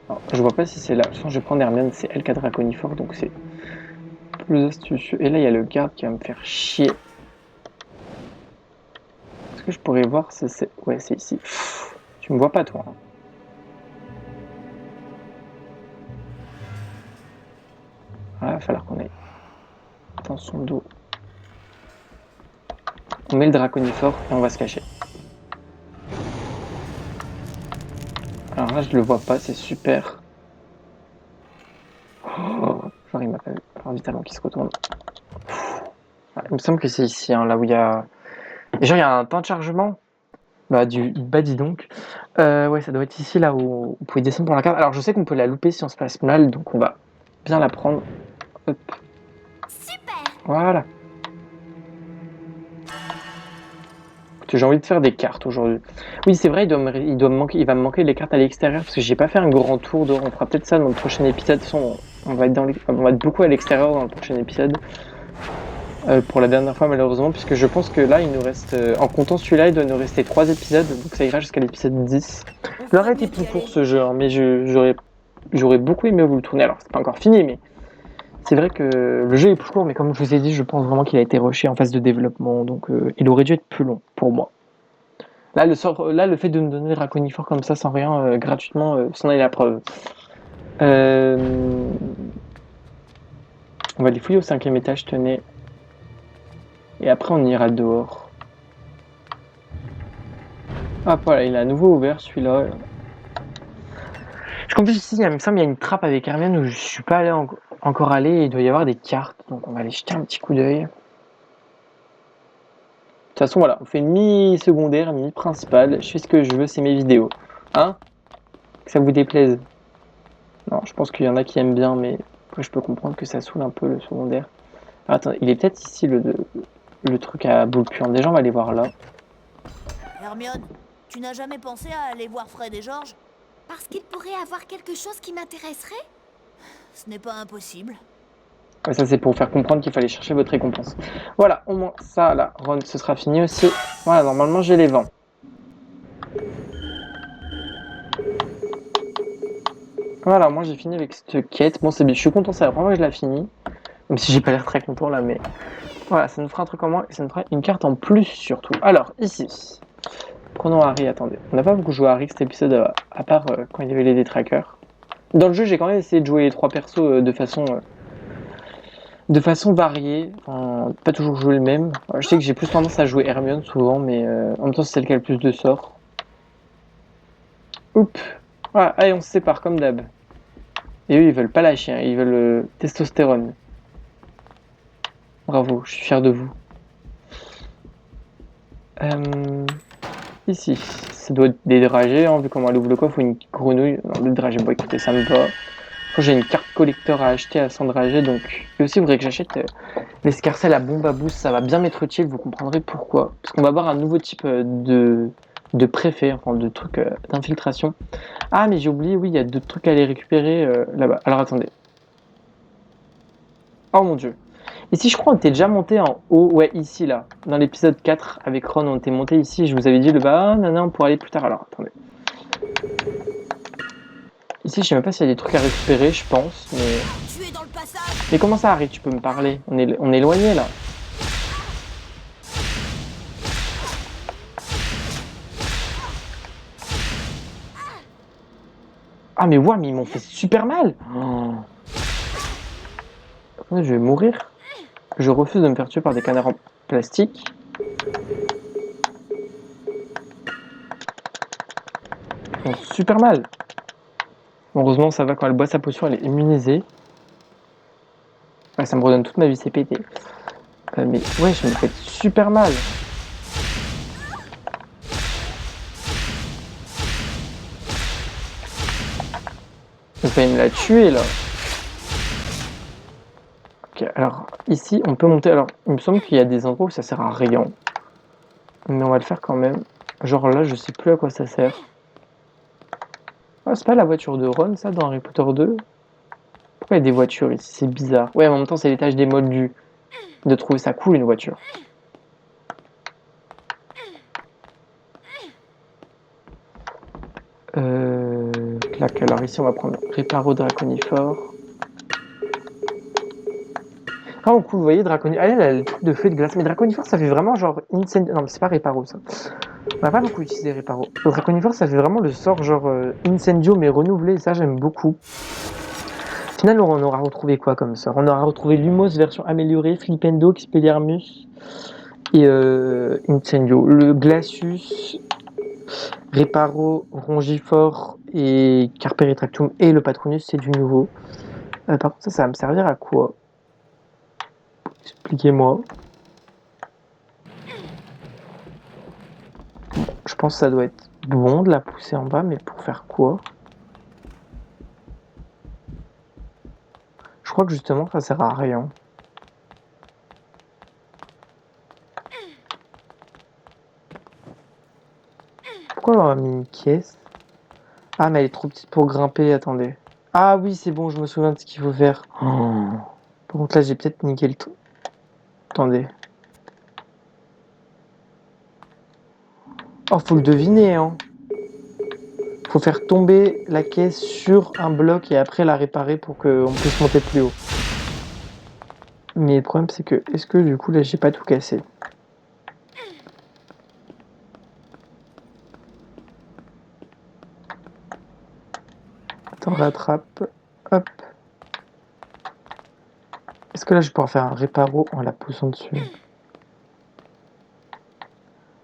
Alors, je vois pas si c'est là. De toute façon, je vais prendre Hermione, c'est elle qui a Draconifor, donc c'est plus astucieux. Et là, il y a le garde qui va me faire chier. Est-ce que je pourrais voir si c'est... Ouais, c'est ici. Pff, tu me vois pas, toi, hein. Ah, il va falloir qu'on aille dans son dos. On met le Draconifor et on va se cacher. Alors là, je le vois pas, c'est super. Oh, genre, il m'a pas vu. Alors, vite avant qu'il se retourne. Ah, il me semble que c'est ici, hein, là où il y a... Et genre, il y a un temps de chargement. Bah, dis donc. Ouais, ça doit être ici, là où vous pouvez descendre pour la carte. Alors, je sais qu'on peut la louper si on se passe mal, donc on va bien la prendre. Hop. Super! Voilà. J'ai envie de faire des cartes aujourd'hui. Oui, c'est vrai, il va me manquer les cartes à l'extérieur parce que j'ai pas fait un grand tour dehors. On fera peut-être ça dans le prochain épisode. De toute façon, on va être beaucoup à l'extérieur dans le prochain épisode. Pour la dernière fois, malheureusement, puisque je pense que là, il nous reste, en comptant celui-là, il doit nous rester 3 épisodes, donc ça ira jusqu'à l'épisode 10. Il aurait été plus court ce jeu, hein, mais j'aurais beaucoup aimé vous le tourner. Alors, c'est pas encore fini, mais c'est vrai que le jeu est plus court, mais comme je vous ai dit, je pense vraiment qu'il a été rushé en phase de développement, donc il aurait dû être plus long pour moi. Là, le fait de me donner Draconifor comme ça, sans rien, gratuitement, c'en est la preuve. On va les fouiller au 5e étage, tenez. Et après, on ira dehors. Hop, voilà, il est à nouveau ouvert, celui-là. Je compte ici, il me semble qu'il y a une trappe avec Hermione où je suis pas allé encore allé et il doit y avoir des cartes. Donc, on va aller jeter un petit coup d'œil. De toute façon, voilà, on fait une mi-secondaire, mi-principale. Je fais ce que je veux, c'est mes vidéos. Hein? Que ça vous déplaise? Non, je pense qu'il y en a qui aiment bien, mais après, je peux comprendre que ça saoule un peu le secondaire. Alors, attends, il est peut-être ici le truc à boule puante. Déjà, on va aller voir là. Hermione, tu n'as jamais pensé à aller voir Fred et George? Parce qu'il pourrait avoir quelque chose qui m'intéresserait? Ce n'est pas impossible. Et ça, c'est pour faire comprendre qu'il fallait chercher votre récompense. Voilà, au moins, ça, là, Ron, ce sera fini aussi. Voilà, normalement, j'ai les vents. Voilà, moi, j'ai fini avec cette quête. Bon, c'est bien, je suis content, c'est la première fois que je l'ai fini. Même si j'ai pas l'air très content, là, mais... Voilà, ça nous fera un truc en moins et ça nous fera une carte en plus, surtout. Alors, ici... Prenons Harry, attendez. On n'a pas beaucoup joué à Harry cet épisode, à part quand il y avait les détraqueurs. Dans le jeu, j'ai quand même essayé de jouer les 3 persos de façon variée. Enfin, pas toujours jouer le même. Je sais que j'ai plus tendance à jouer Hermione souvent, mais en même temps, c'est celle qui a le plus de sorts. Oups. Voilà, allez, on se sépare comme d'hab. Et eux, ils veulent pas lâcher, hein. Ils veulent testostérone. Bravo, je suis fier de vous. Ici, ça doit être des dragées, hein, vu comment elle ouvre le coffre ou une grenouille. Non, des dragées, bon écoutez, ça me va. J'ai une carte collector à acheter à 100 dragées, donc... Et aussi, vous voudrez que j'achète l'escarcelle à bombe à boost, ça va bien m'être utile, vous comprendrez pourquoi. Parce qu'on va avoir un nouveau type de préfet, enfin de trucs d'infiltration. Ah, mais j'ai oublié, oui, il y a 2 trucs à aller récupérer là-bas. Alors attendez. Oh mon dieu. Ici, je crois qu'on était déjà monté en haut. Ouais, ici, là. Dans l'épisode 4, avec Ron, on était monté ici. Je vous avais dit le bas. Non, on pourrait aller plus tard. Alors, attendez. Ici, je sais même pas s'il y a des trucs à récupérer, je pense. Mais... Tu es dans le passage. Mais comment ça, Harry, tu peux me parler? On est éloigné, là. Ah mais ouais, mais ils m'ont fait super mal. Oh. Ouais, je vais mourir. Je refuse de me faire tuer par des canards en plastique. Ils font super mal. Heureusement, ça va, quand elle boit sa potion, elle est immunisée. Ouais, ça me redonne toute ma vie, c'est pété. Mais ouais, je me fais super mal. Vous allez me la tuer là. Ok, alors ici, on peut monter. Alors, il me semble qu'il y a des endroits où ça sert à rien. Mais on va le faire quand même. Genre là, je sais plus à quoi ça sert. Ah, c'est pas la voiture de Ron, ça, dans Harry Potter 2? Pourquoi il y a des voitures ici? C'est bizarre. Ouais, en même temps, c'est l'étage des moldus. De trouver ça cool, une voiture. Clac. Alors ici, on va prendre Réparo Draconiphore. Ah, oh, cool, vous voyez, Draconiphore. Ah, elle a le truc de feu de glace. Mais Draconiphore, ça fait vraiment genre Incendio. Non, mais c'est pas Réparo, ça. On va pas beaucoup utiliser Réparo. Le Draconiphore, ça fait vraiment le sort genre Incendio, mais renouvelé. Et ça, j'aime beaucoup. Au final, on aura retrouvé quoi comme sort? On aura retrouvé Lumos version améliorée, Flipendo, Expelliarmus et Incendio. Le Glacius, Réparo, Rongifort et Carpe Retractum et le Patronus, c'est du nouveau. Par contre, ça va me servir à quoi? Expliquez-moi. Je pense que ça doit être bon de la pousser en bas, mais pour faire quoi? Je crois que justement, ça sert à rien. Pourquoi on a mis une caisse? Ah, mais elle est trop petite pour grimper, attendez. Ah oui, c'est bon, je me souviens de ce qu'il faut faire. Oh. Par contre, là, j'ai peut-être niqué le truc. Attendez. Oh, faut le deviner, hein. Faut faire tomber la caisse sur un bloc et après la réparer pour qu'on puisse monter plus haut. Mais le problème, c'est que, est-ce que du coup, là, j'ai pas tout cassé? Attends, rattrape. Hop. Est-ce que là, je vais pouvoir faire un réparo en la poussant dessus?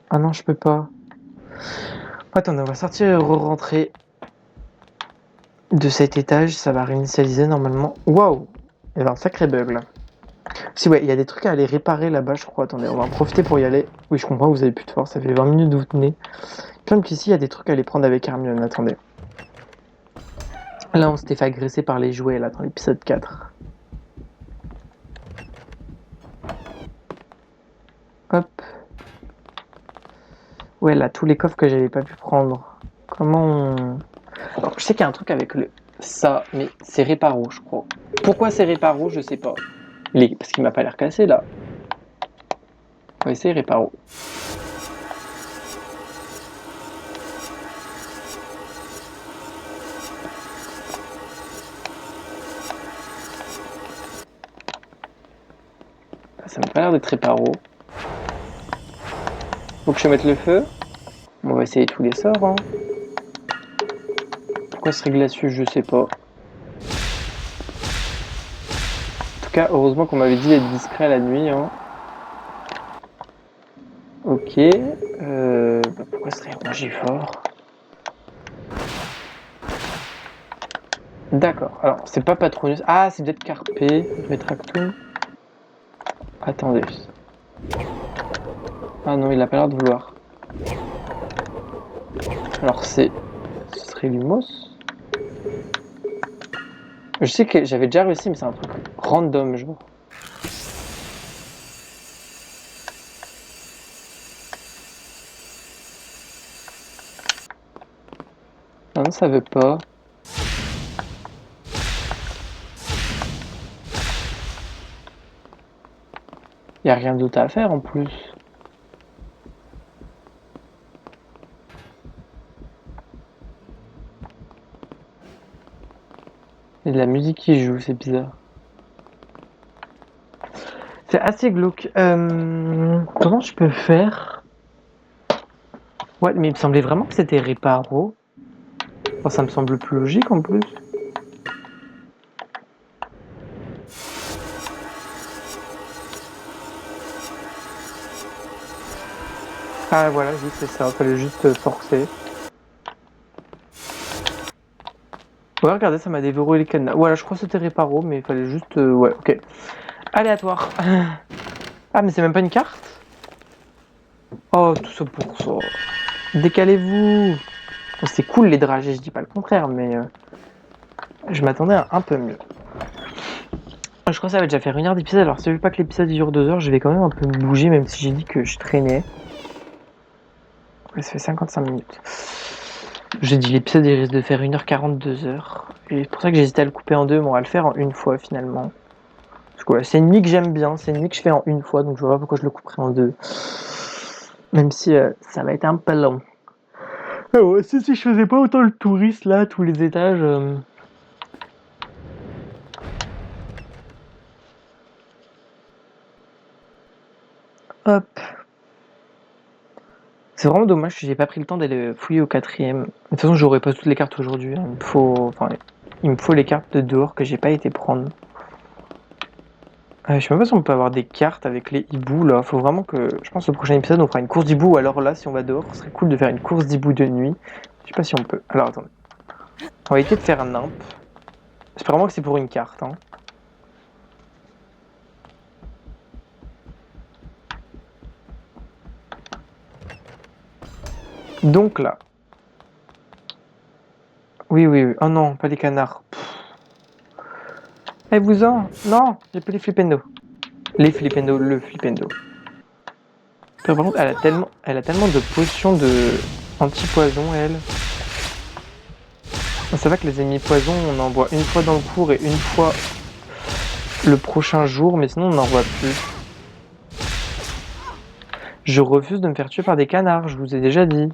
Ah non, je peux pas. Attendez, on va sortir et re-rentrer de cet étage. Ça va réinitialiser normalement. Waouh! Il y avait un sacré bug là. Si, ouais, il y a des trucs à aller réparer là-bas, je crois. Attendez, on va en profiter pour y aller. Oui, je comprends, vous avez plus de force. Ça fait 20 minutes que vous tenez. Comme qu'ici, il y a des trucs à aller prendre avec Hermione. Attendez. Là, on s'était fait agresser par les jouets là dans l'épisode 4. Hop. Ouais, là, tous les coffres que j'avais pas pu prendre. Comment on... Alors, je sais qu'il y a un truc avec le... ça, mais c'est réparo, je crois. Pourquoi c'est réparo, je sais pas. Parce qu'il m'a pas l'air cassé, là. On va essayer réparo. Ça m'a pas l'air d'être réparo. Faut que je mette le feu. On va essayer tous les sorts, hein. Pourquoi ce serait glacieux, je sais pas. En tout cas, heureusement qu'on m'avait dit d'être discret la nuit, hein. Ok. Pourquoi ce serait Rongifort? D'accord. Alors, c'est pas Patronus. Ah, c'est peut-être Carpe Retractum. Attendez. Ah non, il a pas l'air de vouloir. Alors, ce serait Lumos. Je sais que j'avais déjà réussi, mais c'est un truc random, genre. Non, ça veut pas. Y a rien d'autre à faire en plus. Il y a de la musique qui joue, c'est bizarre. C'est assez glauque. Comment je peux faire? Ouais, mais il me semblait vraiment que c'était réparo. Bon, ça me semble plus logique en plus. Ah voilà, oui, c'est ça, fallait juste forcer. Ouais, regardez, ça m'a déverrouillé les cadenas. Voilà, je crois que c'était réparo, mais il fallait juste... ouais, ok. Aléatoire. Ah, mais c'est même pas une carte? Oh, tout ça pour ça. Décalez-vous. Bon, c'est cool les dragées, je dis pas le contraire, mais... je m'attendais à un peu mieux. Je crois que ça va déjà faire 1 heure d'épisode, alors si je veux pas que l'épisode dure 2 heures, je vais quand même un peu me bouger, même si j'ai dit que je traînais. Ouais, ça fait 55 minutes. J'ai dit l'épisode il risque de faire 1h40, 2 heures. Et c'est pour ça que j'hésitais à le couper en deux, mais on va le faire en une fois finalement. Parce que ouais, c'est une nuit que j'aime bien, c'est une nuit que je fais en une fois, donc je vois pas pourquoi je le couperai en deux. Même si ça va être un peu long. Ah ouais, si je faisais pas autant le touriste là, tous les étages... Hop. C'est vraiment dommage que j'ai pas pris le temps d'aller fouiller au 4ème. De toute façon, j'aurai pas toutes les cartes aujourd'hui. Il me faut les cartes de dehors que j'ai pas été prendre. Je sais même pas si on peut avoir des cartes avec les hiboux là. Faut vraiment que. Je pense au prochain épisode on fera une course d'hiboux. Alors là, si on va dehors, ce serait cool de faire une course d'hiboux de nuit. Je sais pas si on peut. Alors attendez. On va éviter de faire un imp. J'espère vraiment que c'est pour une carte. Hein. Donc là. Oui. Oh non, pas les canards. Eh vous-en. Non, j'ai pas les flippendo. Le flippendo. Par contre, elle a tellement de potions de anti-poison, elle. C'est vrai que les ennemis poison, on en voit une fois dans le cours et une fois le prochain jour, mais sinon on n'en voit plus. Je refuse de me faire tuer par des canards, je vous ai déjà dit.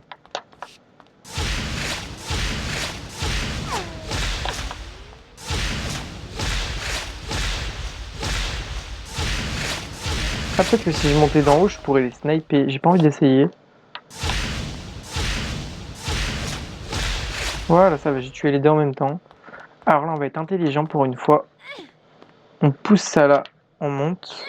Ah, peut-être que si je montais d'en haut, je pourrais les sniper. J'ai pas envie d'essayer. Voilà, ça va, j'ai tué les deux en même temps. Alors là, on va être intelligent pour une fois. On pousse ça là, on monte.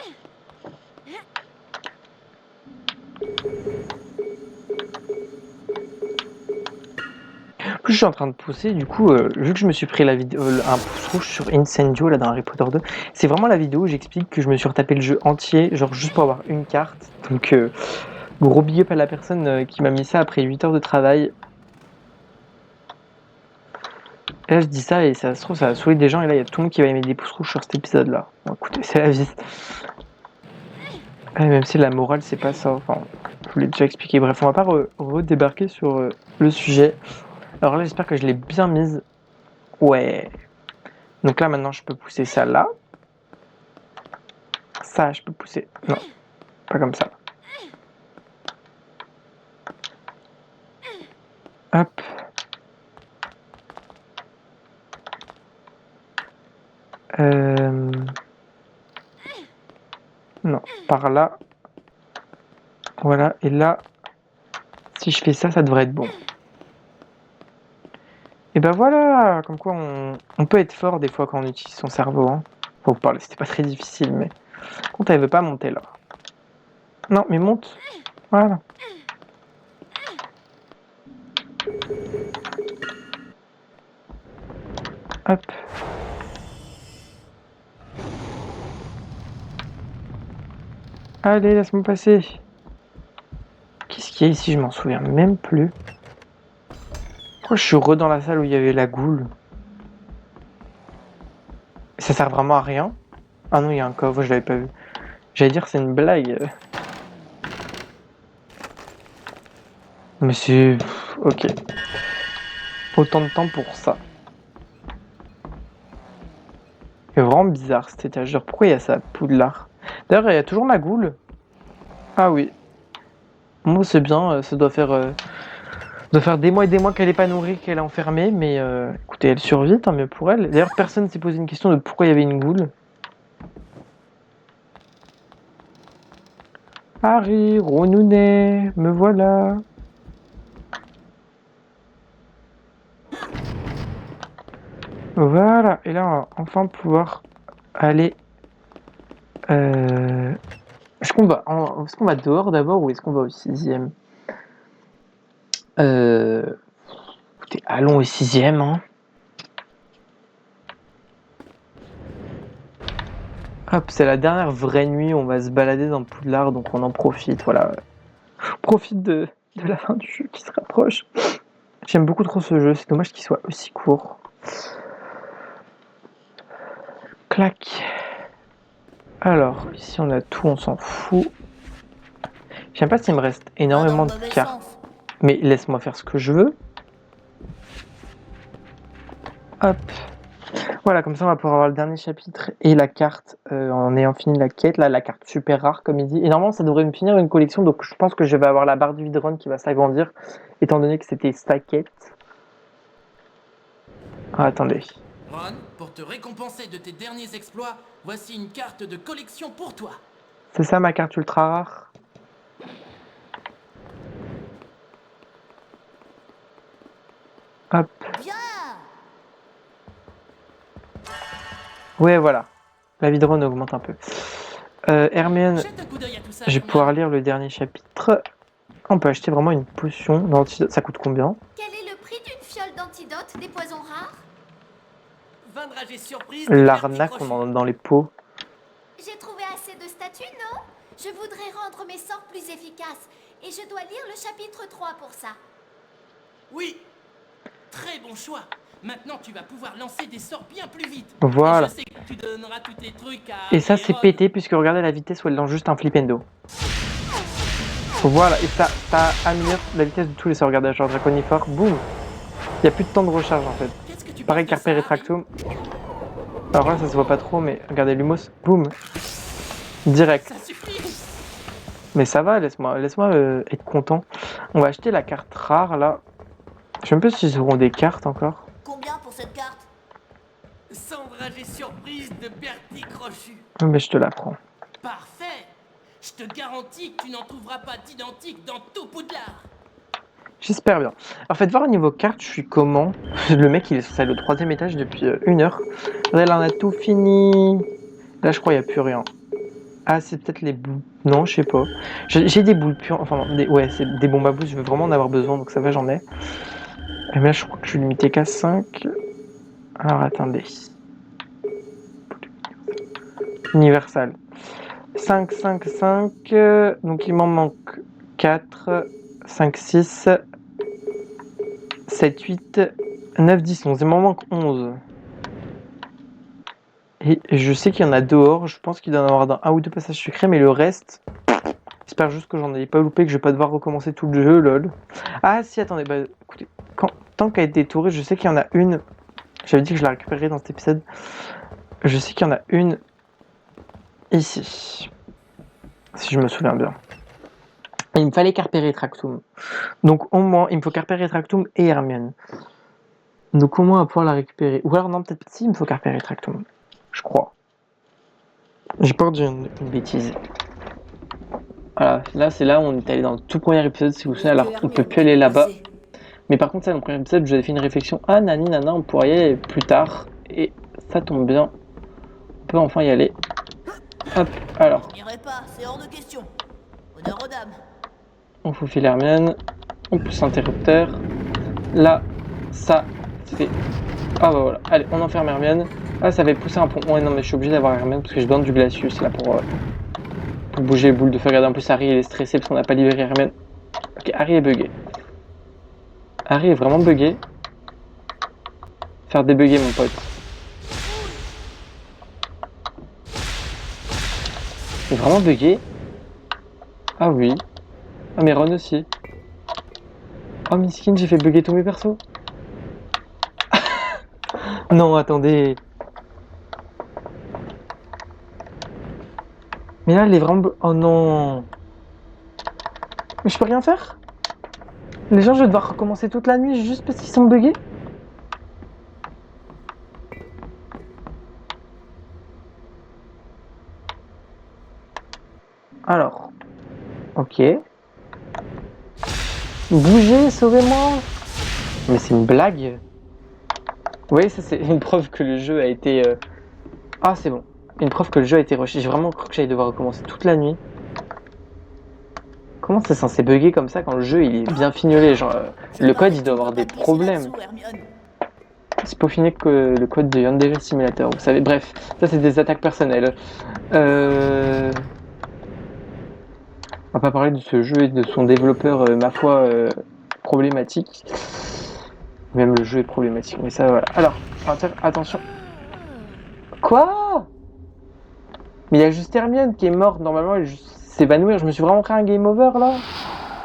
En plus, je suis en train de pousser, du coup, vu que je me suis pris la vidéo, un pouce rouge sur Incendio là dans Harry Potter 2, c'est vraiment la vidéo où j'explique que je me suis retapé le jeu entier, genre juste pour avoir une carte. Donc, gros big up à la personne qui m'a mis ça après 8 heures de travail. Et là, je dis ça et ça se trouve, ça va saouler des gens. Et là, il y a tout le monde qui va aimer des pouces rouges sur cet épisode là. Bon, écoutez, c'est la vie. Ouais, même si la morale, c'est pas ça. Enfin, je vous l'ai déjà expliqué. Bref, on va pas redébarquer sur le sujet. Alors là, j'espère que je l'ai bien mise. Ouais. Donc là, maintenant, je peux pousser ça là. Ça, je peux pousser. Non, pas comme ça. Hop. Non, par là. Voilà, et là, si je fais ça, ça devrait être bon. Et ben voilà, comme quoi on peut être fort des fois quand on utilise son cerveau. Hein. Faut parler, c'était pas très difficile, mais... Contre, elle veut pas monter là. Non, mais monte. Voilà. Hop. Allez, laisse-moi passer. Qu'est-ce qu'il y a ici? Je m'en souviens même plus. Pourquoi je suis dans la salle où il y avait la goule? Ça sert vraiment à rien? Ah non, il y a un coffre, je l'avais pas vu. J'allais dire c'est une blague. Mais c'est... Ok. Autant de temps pour ça. C'est vraiment bizarre cet étagère. Pourquoi il y a ça, Poudlard? D'ailleurs, il y a toujours la goule. Ah oui. Moi, c'est bien, ça doit faire des mois et des mois qu'elle est pas nourrie, qu'elle est enfermée, mais écoutez, elle survit, tant mieux pour elle. D'ailleurs, personne s'est posé une question de pourquoi il y avait une goule. Harry, Ronounet, me voilà. Voilà, et là on va enfin pouvoir aller... Est-ce qu'on va dehors d'abord ou est-ce qu'on va au 6e? Écoutez, allons au 6e, hein. Hop, c'est la dernière vraie nuit, on va se balader dans Poudlard, donc on en profite, voilà. On profite de la fin du jeu qui se rapproche. J'aime beaucoup trop ce jeu, c'est dommage qu'il soit aussi court. Clac. Alors, ici on a tout, on s'en fout. Je sais pas s'il me reste énormément de cartes, mais laisse-moi faire ce que je veux. Hop. Voilà, comme ça on va pouvoir avoir le dernier chapitre et la carte en ayant fini la quête. Là, la carte super rare, comme il dit. Et normalement, ça devrait me finir une collection, donc je pense que je vais avoir la barre du vide-run qui va s'agrandir, étant donné que c'était sa quête. Ah, attendez. Ron, pour te récompenser de tes derniers exploits, voici une carte de collection pour toi. C'est ça ma carte ultra rare. Hop. Bien. Ouais, voilà. La vide-run augmente un peu. Hermione, Jette un coup d'œil à tout ça. je vais Hermione. pouvoir lire le dernier chapitre. On peut acheter vraiment une potion d'antidote. Ça coûte combien? Quel est le prix d'une fiole d'antidote des poisons rares? 20 dragées surprises. de L'arnaque Bertie qu'on Crochet. a dans les pots. J'ai trouvé assez de statues, non? Je voudrais rendre mes sorts plus efficaces. Et je dois lire le chapitre 3 pour ça. Oui. Très bon choix. Maintenant, tu vas pouvoir lancer des sorts bien plus vite. Voilà. Et je sais que tu donneras tous tes trucs à... Et ça, Harry c'est Ron. pété, puisque regardez la vitesse où elle lance juste un flipendo. Voilà, et ça améliore la vitesse de tous les sorts. Regardez, genre Draconiphore, boum. Il n'y a plus de temps de recharge en fait. Qu'est-ce que tu Pareil penses de Carpe ça, Retractum. Alors là, ça se voit pas trop, mais regardez Lumos, boum. Direct. Harry? Ça suffit. Mais ça va, laisse-moi être content. On va acheter la carte rare là. Je sais même pas s'ils auront des cartes encore. Combien pour cette carte? 100 dragées surprises de Bertie Crochu. Mais je te la prends. Parfait. Je te garantis que tu n'en trouveras pas d'identique dans tout Poudlard. J'espère bien. Alors faites voir au niveau carte, je suis comment? Le mec il est sur le 3e étage depuis 1 heure. Là on a tout fini. Là je crois il n'y a plus rien. Ah c'est peut-être les boules. Non je sais pas. J'ai des boules pures. Enfin ouais c'est des bombes à boost. Je veux vraiment en avoir besoin donc ça va j'en ai. Et là je crois que je suis limité qu'à 5. Alors attendez. Universal. 5, 5, 5. Donc il m'en manque 4, 5, 6, 7, 8, 9, 10, 11. Il m'en manque 11. Et je sais qu'il y en a dehors. Je pense qu'il doit y en avoir dans un ou deux passages secrets. Mais le reste, j'espère juste que j'en ai pas loupé. Que je vais pas devoir recommencer tout le jeu, lol. Ah si, attendez. Bah écoutez, tant qu'à être détouré, je sais qu'il y en a une. J'avais dit que je la récupérerais dans cet épisode. Je sais qu'il y en a une ici. Si je me souviens bien. Il me fallait Carpe Retractum. Donc au moins, il me faut Carpe Retractum et Hermione. Donc au moins, on va pouvoir la récupérer. Ou alors non, peut-être si, il me faut Carpe Retractum. Je crois. J'ai peur de dire une bêtise. Voilà, là c'est là où on est allé dans le tout premier épisode, si vous vous souvenez. Alors on peut plus aller là-bas. Mais par contre, ça, dans le premier épisode, j'avais fait une réflexion. Ah, nani, nana, on pourrait y aller plus tard. Et ça tombe bien. On peut enfin y aller. Hop, alors. Je n'irai pas, c'est hors de question. Honneur aux dames. On faufile Hermione. On pousse l'interrupteur. Là, ça fait. Ah bah voilà. Allez, on enferme Hermione. Ah, ça avait poussé un pont. Ouais, non, mais je suis obligé d'avoir Hermione parce que j'ai besoin du Glacius là pour bouger les boules de feu. Regardez, en plus, Harry il est stressé parce qu'on n'a pas libéré Hermione. Ok, Harry est bugué. Harry est vraiment bugué. Faire débugger mon pote. Il est vraiment bugué. Ah oui. Ah mais Ron aussi. Oh miskin, j'ai fait bugger tous mes persos. Non, attendez. Mais là, il est vraiment... Oh non. Mais je peux rien faire? Les gens, je vais devoir recommencer toute la nuit juste parce qu'ils sont buggés? Alors. Ok. Bougez, sauvez-moi. Mais c'est une blague. voyez, ça c'est une preuve que le jeu a été... Ah, c'est bon. Une preuve que le jeu a été rushé. J'ai vraiment cru que j'allais devoir recommencer toute la nuit. Comment c'est censé bugger comme ça quand le jeu il est bien fignolé? Genre, le code il doit avoir des problèmes. C'est peaufiné que le code de Yandere Simulator, vous savez. Bref, ça c'est des attaques personnelles. On va pas parler de ce jeu et de son développeur, ma foi, problématique. Même le jeu est problématique, mais ça voilà. Alors, attention. Quoi? Mais il y a juste Hermione qui est morte. Normalement, elle s'évanouir. Je me suis vraiment créé un game over là?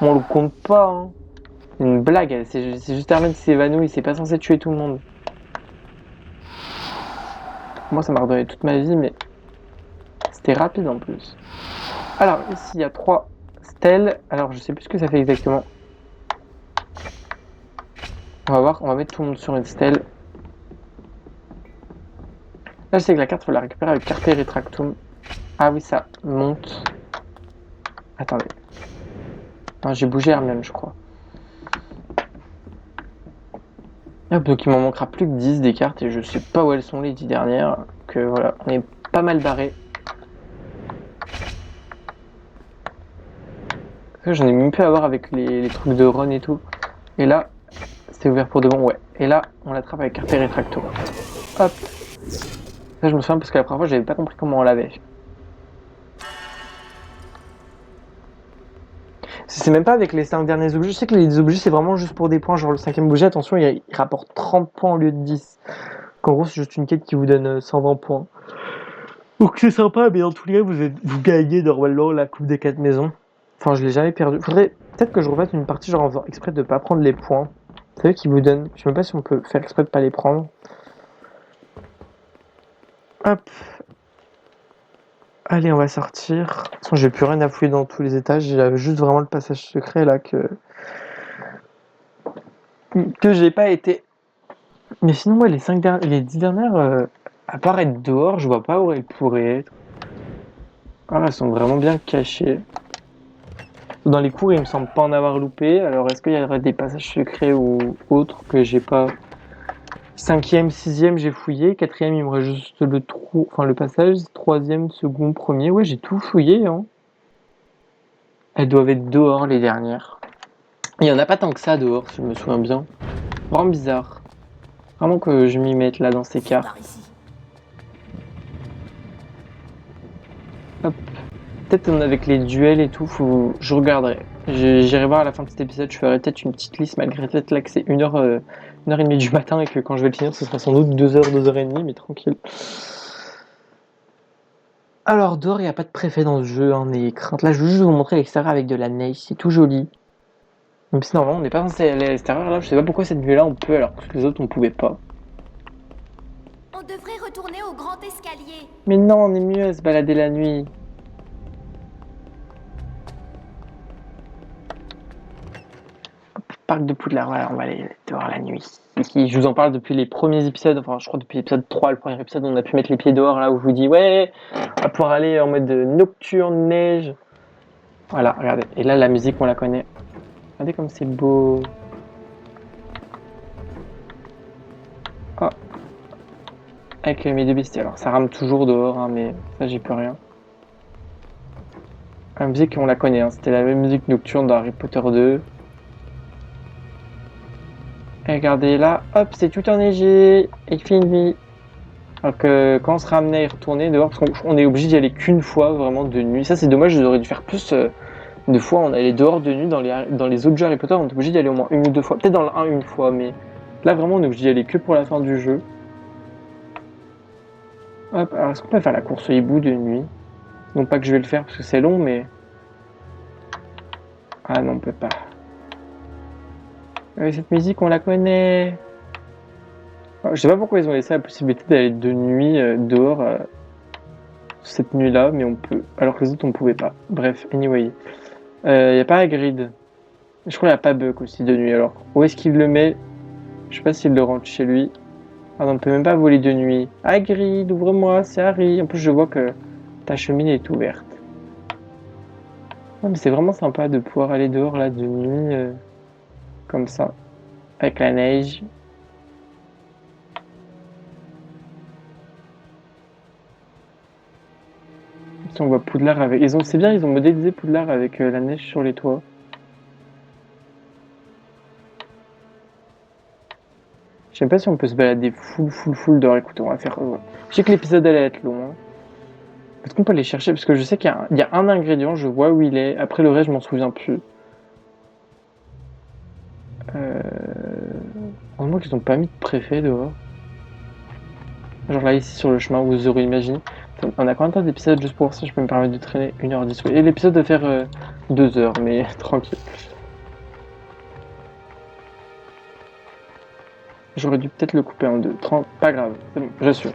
On le compte pas, hein. C'est une blague. C'est juste Hermione qui s'évanouit. C'est pas censé tuer tout le monde. Moi, ça m'a redonné toute ma vie, mais c'était rapide en plus. Alors, ici, il y a 3 stèles. Alors, je sais plus ce que ça fait exactement. On va voir. On va mettre tout le monde sur une stèle. Là, je sais que la carte, il faut la récupérer avec Carpe Retractum. Ah oui, ça monte. Attendez. Non, j'ai bougé Hermione, je crois. Hop, donc il m'en manquera plus que 10 des cartes et je sais pas où elles sont les 10 dernières. Que voilà, on est pas mal barré. J'en ai même pu avoir avec les trucs de run et tout. Et là, c'était ouvert pour de bon, ouais. Et là, on l'attrape avec Carpe Retractum. Hop. Ça, je me souviens parce que la première fois, j'avais pas compris comment on l'avait. C'est même pas avec les 5 derniers objets. Je sais que les objets, c'est vraiment juste pour des points. Genre le 5ème objet, attention, il rapporte 30 points au lieu de 10. Donc, en gros, c'est juste une quête qui vous donne 120 points. Donc c'est sympa, mais dans tous les cas, vous gagnez normalement la coupe des 4 maisons. Enfin, je l'ai jamais perdu. Faudrait peut-être que je refasse une partie genre en faisant exprès de pas prendre les points. Vous savez qui vous donne. Je sais même pas si on peut faire exprès de pas les prendre. Hop. Allez, on va sortir. De toute façon, j'ai plus rien à fouiller dans tous les étages. J'avais juste vraiment le passage secret là que j'ai pas été. Mais sinon, ouais, les 10 dernières, à part être dehors, je vois pas où elles pourraient être. Ah, elles sont vraiment bien cachées. Dans les cours, il me semble pas en avoir loupé. Alors, est-ce qu'il y aurait des passages secrets ou autres que j'ai pas? 5e, 6e, j'ai fouillé. 4e, il me reste juste le trou, enfin le passage. 3e, second, premier. Ouais, j'ai tout fouillé, hein. Elles doivent être dehors, les dernières. Il y en a pas tant que ça dehors, si je me souviens bien. Vraiment bizarre. Vraiment que je m'y mette là dans ces cartes. Hop. Peut-être avec les duels et tout, je regarderai. J'irai voir à la fin de cet épisode, je ferai peut-être une petite liste malgré peut-être là que c'est 1h30 du matin et que quand je vais le finir, ce sera sans doute 2h, 2h30, mais tranquille. Alors dehors, il n'y a pas de préfet dans ce jeu, hein, n'ayez crainte. Là, je veux juste vous montrer l'extérieur avec de la neige, c'est tout joli. Même si normalement, on n'est pas censé aller à l'extérieur, là, je sais pas pourquoi cette nuit-là on peut alors que les autres on pouvait pas. On devrait retourner au grand escalier. Mais non, on est mieux à se balader la nuit. Parc de Poudlard, voilà, on va aller dehors la nuit. Ici, je vous en parle depuis les premiers épisodes, enfin je crois depuis l'épisode 3, le premier épisode, on a pu mettre les pieds dehors là où je vous dis ouais, on va pouvoir aller en mode nocturne, neige. Voilà, regardez, et là la musique on la connaît. Regardez comme c'est beau. Oh. Avec mes deux bestiaires, alors ça rame toujours dehors, hein, mais ça j'y peux rien. La musique on la connaît, hein. C'était la même musique nocturne dans Harry Potter 2. Et regardez là, hop, c'est tout enneigé et fini. Alors que quand on sera amené à y retourner dehors, parce qu'on est obligé d'y aller qu'une fois vraiment de nuit. Ça c'est dommage, j'aurais dû faire plus de fois. On allait dehors de nuit dans les autres jeux Harry Potter, on est obligé d'y aller au moins 1 ou 2 fois. Peut-être dans le 1 une fois, mais là vraiment on est obligé d'y aller que pour la fin du jeu. Hop, alors est-ce qu'on peut faire la course au hibou de nuit? Non pas que je vais le faire parce que c'est long, mais... Ah non, on peut pas. Cette musique, on la connaît. Je sais pas pourquoi ils ont laissé la possibilité d'aller de nuit dehors cette nuit-là, mais on peut. Alors que les autres, on pouvait pas. Bref, anyway. Y a pas Hagrid. Je crois qu'il n'y a pas Buck aussi de nuit. Alors, où est-ce qu'il le met? Je sais pas s'il le rentre chez lui. Ah non, on peut même pas voler de nuit. Hagrid, ouvre-moi, c'est Harry. En plus, je vois que ta cheminée est ouverte. Non, mais c'est vraiment sympa de pouvoir aller dehors là de nuit. Comme ça, avec la neige. Si on voit Poudlard avec... C'est bien, ils ont modélisé Poudlard avec la neige sur les toits. Je sais pas si on peut se balader full d'heures. Écoute, on va faire... Je sais que l'épisode allait être long. Hein. Est-ce qu'on peut aller chercher? Parce que je sais qu'il y a un ingrédient, je vois où il est. Après le reste, je m'en souviens plus. Heureusement qu'ils ont pas mis de préfet dehors. Genre là, ici, sur le chemin, vous aurez imaginé. On a combien de temps d'épisodes juste pour ça? Je peux me permettre de traîner 1h10. Et l'épisode de faire 2 heures, mais tranquille. J'aurais dû peut-être le couper en 2. 30, pas grave, c'est bon, j'assume.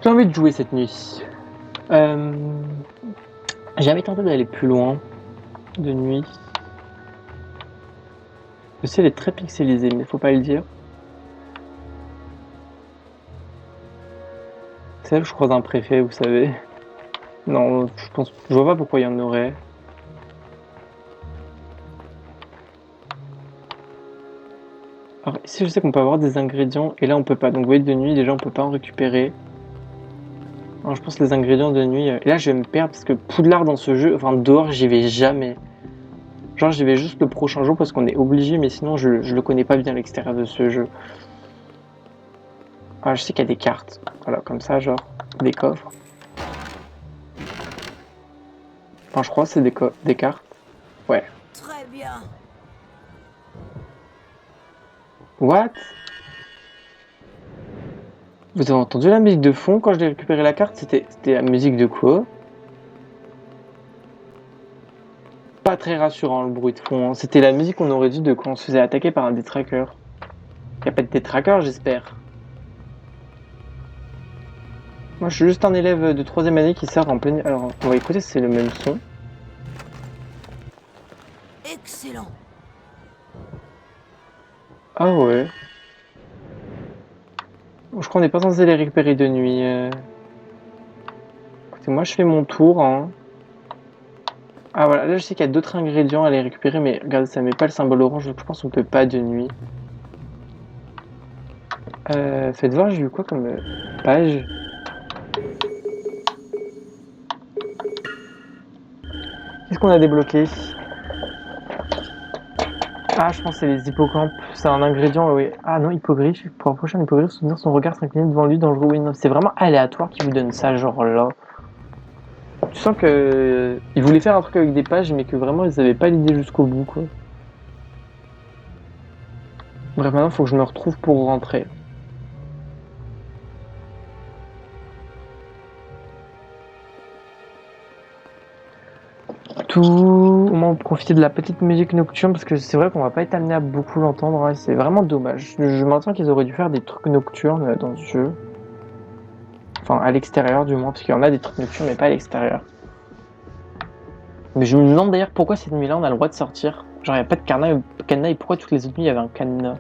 J'ai envie de jouer cette nuit. J'avais tenté d'aller plus loin de nuit. Le ciel est très pixelisé, mais faut pas le dire. C'est là que je croise un préfet, vous savez. Non, je vois pas pourquoi il y en aurait. Alors ici je sais qu'on peut avoir des ingrédients et là on peut pas. Donc vous voyez de nuit déjà on peut pas en récupérer. Alors je pense que les ingrédients de nuit... Et là je vais me perdre parce que Poudlard dans ce jeu, enfin dehors j'y vais jamais. Genre j'y vais juste le prochain jour parce qu'on est obligé mais sinon je le connais pas bien l'extérieur de ce jeu. Ah je sais qu'il y a des cartes. Voilà comme ça genre des coffres. Enfin je crois que c'est des cartes. Ouais. Très bien. What? Vous avez entendu la musique de fond quand j'ai récupéré la carte? C'était la musique de quoi? Pas très rassurant le bruit de fond. Hein. C'était la musique qu'on aurait dit de quand on se faisait attaquer par un détraqueur. Y'a pas de détraqueur j'espère. Moi je suis juste un élève de 3ème année qui sert en pleine... Alors on va écouter si c'est le même son. Excellent. Ah ouais. Je crois qu'on n'est pas censé les récupérer de nuit. Écoutez, moi je fais mon tour. Hein. Ah voilà, là je sais qu'il y a d'autres ingrédients à les récupérer, mais regardez, ça met pas le symbole orange, donc je pense qu'on peut pas de nuit. Faites voir, j'ai eu quoi comme page? Qu'est-ce qu'on a débloqué? Ah, je pense que c'est les hippocampes. C'est un ingrédient, oui. Ah non, hippogriffe. Pour un prochain hippogriffe, soutenir son regard s'incliner devant lui dangereux. Oui, non, c'est vraiment aléatoire qui vous donne ça, genre là. Tu sens que ils voulaient faire un truc avec des pages, mais que vraiment ils avaient pas l'idée jusqu'au bout, quoi. Bref, maintenant, faut que je me retrouve pour rentrer. Tout au moins profiter de la petite musique nocturne parce que c'est vrai qu'on va pas être amené à beaucoup l'entendre, hein, c'est vraiment dommage. Je m'entends qu'ils auraient dû faire des trucs nocturnes dans ce jeu. Enfin à l'extérieur du moins, parce qu'il y en a des trucs nocturnes mais pas à l'extérieur. Mais je me demande d'ailleurs pourquoi cette nuit-là on a le droit de sortir. Genre il n'y a pas de cadenas et pourquoi toutes les autres nuits il y avait un cadenas.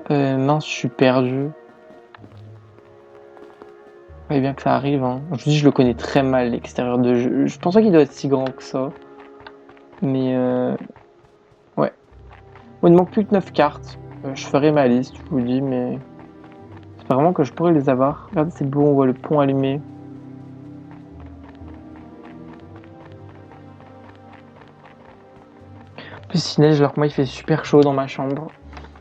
Mince, je suis perdu. Ouais, bien que ça arrive, hein. Je dis, je le connais très mal, l'extérieur de jeu. Je pense pas qu'il doit être si grand que ça. Mais ouais. Bon, il ne manque plus que 9 cartes. Je ferai ma liste, je vous le dis, mais... C'est pas vraiment que je pourrais les avoir. Regardez, c'est beau, on voit le pont allumé. En plus, il neige, alors que moi, il fait super chaud dans ma chambre.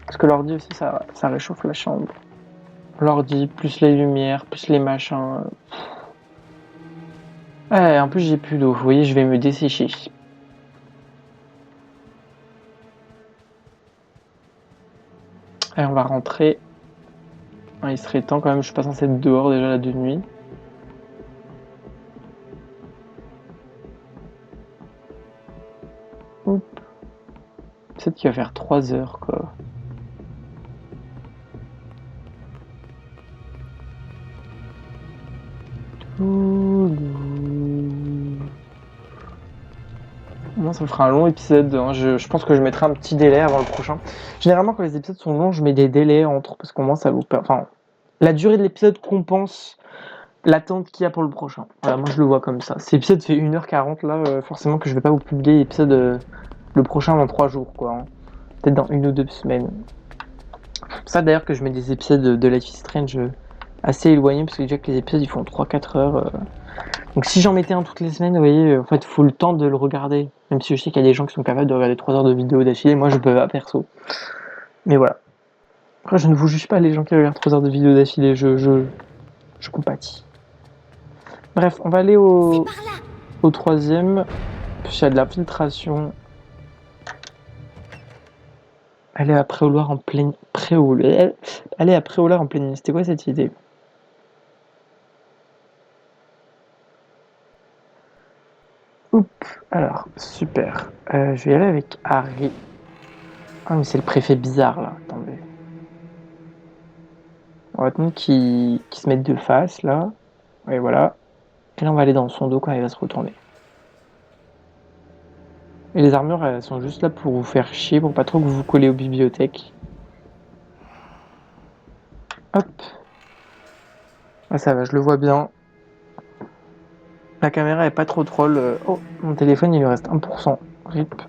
Parce que l'ordi aussi, ça réchauffe la chambre. L'ordi, plus les lumières, plus les machins. Ouais, en plus j'ai plus d'eau, vous voyez, je vais me dessécher. Allez, on va rentrer. Il serait temps quand même, je suis pas censé être dehors déjà là de nuit. Oup. Peut-être qu'il va faire 3 heures quoi. Moi, ça me fera un long épisode. Hein. Je pense que je mettrai un petit délai avant le prochain. Généralement, quand les épisodes sont longs, je mets des délais entre parce qu'au moins ça vous perd. Enfin, la durée de l'épisode compense l'attente qu'il y a pour le prochain. Voilà, moi je le vois comme ça. Si l'épisode fait 1h40, là, forcément que je vais pas vous publier l'épisode le prochain dans 3 jours, quoi. Hein. Peut-être dans 1 ou 2 semaines. C'est ça d'ailleurs que je mets des épisodes de Life is Strange assez éloigné parce que déjà que les épisodes ils font 3-4 heures. Donc si j'en mettais un toutes les semaines, vous voyez, en fait, il faut le temps de le regarder. Même si je sais qu'il y a des gens qui sont capables de regarder 3 heures de vidéo d'affilée, moi je peux pas perso. Mais voilà. Après, je ne vous juge pas les gens qui regardent 3 heures de vidéo d'affilée, je compatis. Bref, on va aller au troisième. Puis il y a de la filtration. Aller à Préauloir en pleine... Aller à Préauloir en pleine nuit. C'était quoi cette idée? Oups, alors, super. Je vais y aller avec Harry. Ah, mais c'est le préfet bizarre, là. Attendez. On va attendre qu'il se mette de face, là. Et voilà. Et là, on va aller dans son dos quand il va se retourner. Et les armures, elles sont juste là pour vous faire chier, pour pas trop que vous vous collez aux bibliothèques. Hop. Ah, ça va, je le vois bien. La caméra est pas trop troll. Oh, mon téléphone, il lui reste 1%. RIP.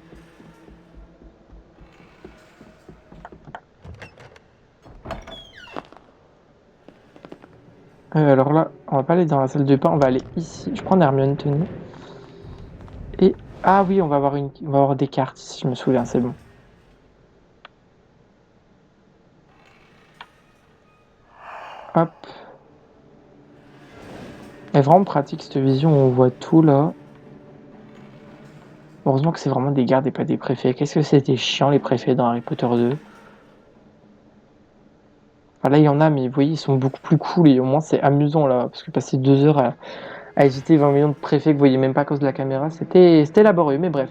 Alors là, on va pas aller dans la salle de bain, on va aller ici. Je prends Hermione, tenue. Et... Ah oui, on va avoir des cartes ici, je me souviens, c'est bon. Hop. Elle est vraiment pratique cette vision où on voit tout là. Heureusement que c'est vraiment des gardes et pas des préfets. Qu'est-ce que c'était chiant les préfets dans Harry Potter 2. Enfin, là il y en a mais vous voyez ils sont beaucoup plus cool et au moins c'est amusant là. Parce que passer 2 heures à hésiter 20 millions de préfets que vous voyez même pas à cause de la caméra, c'était laborieux mais bref.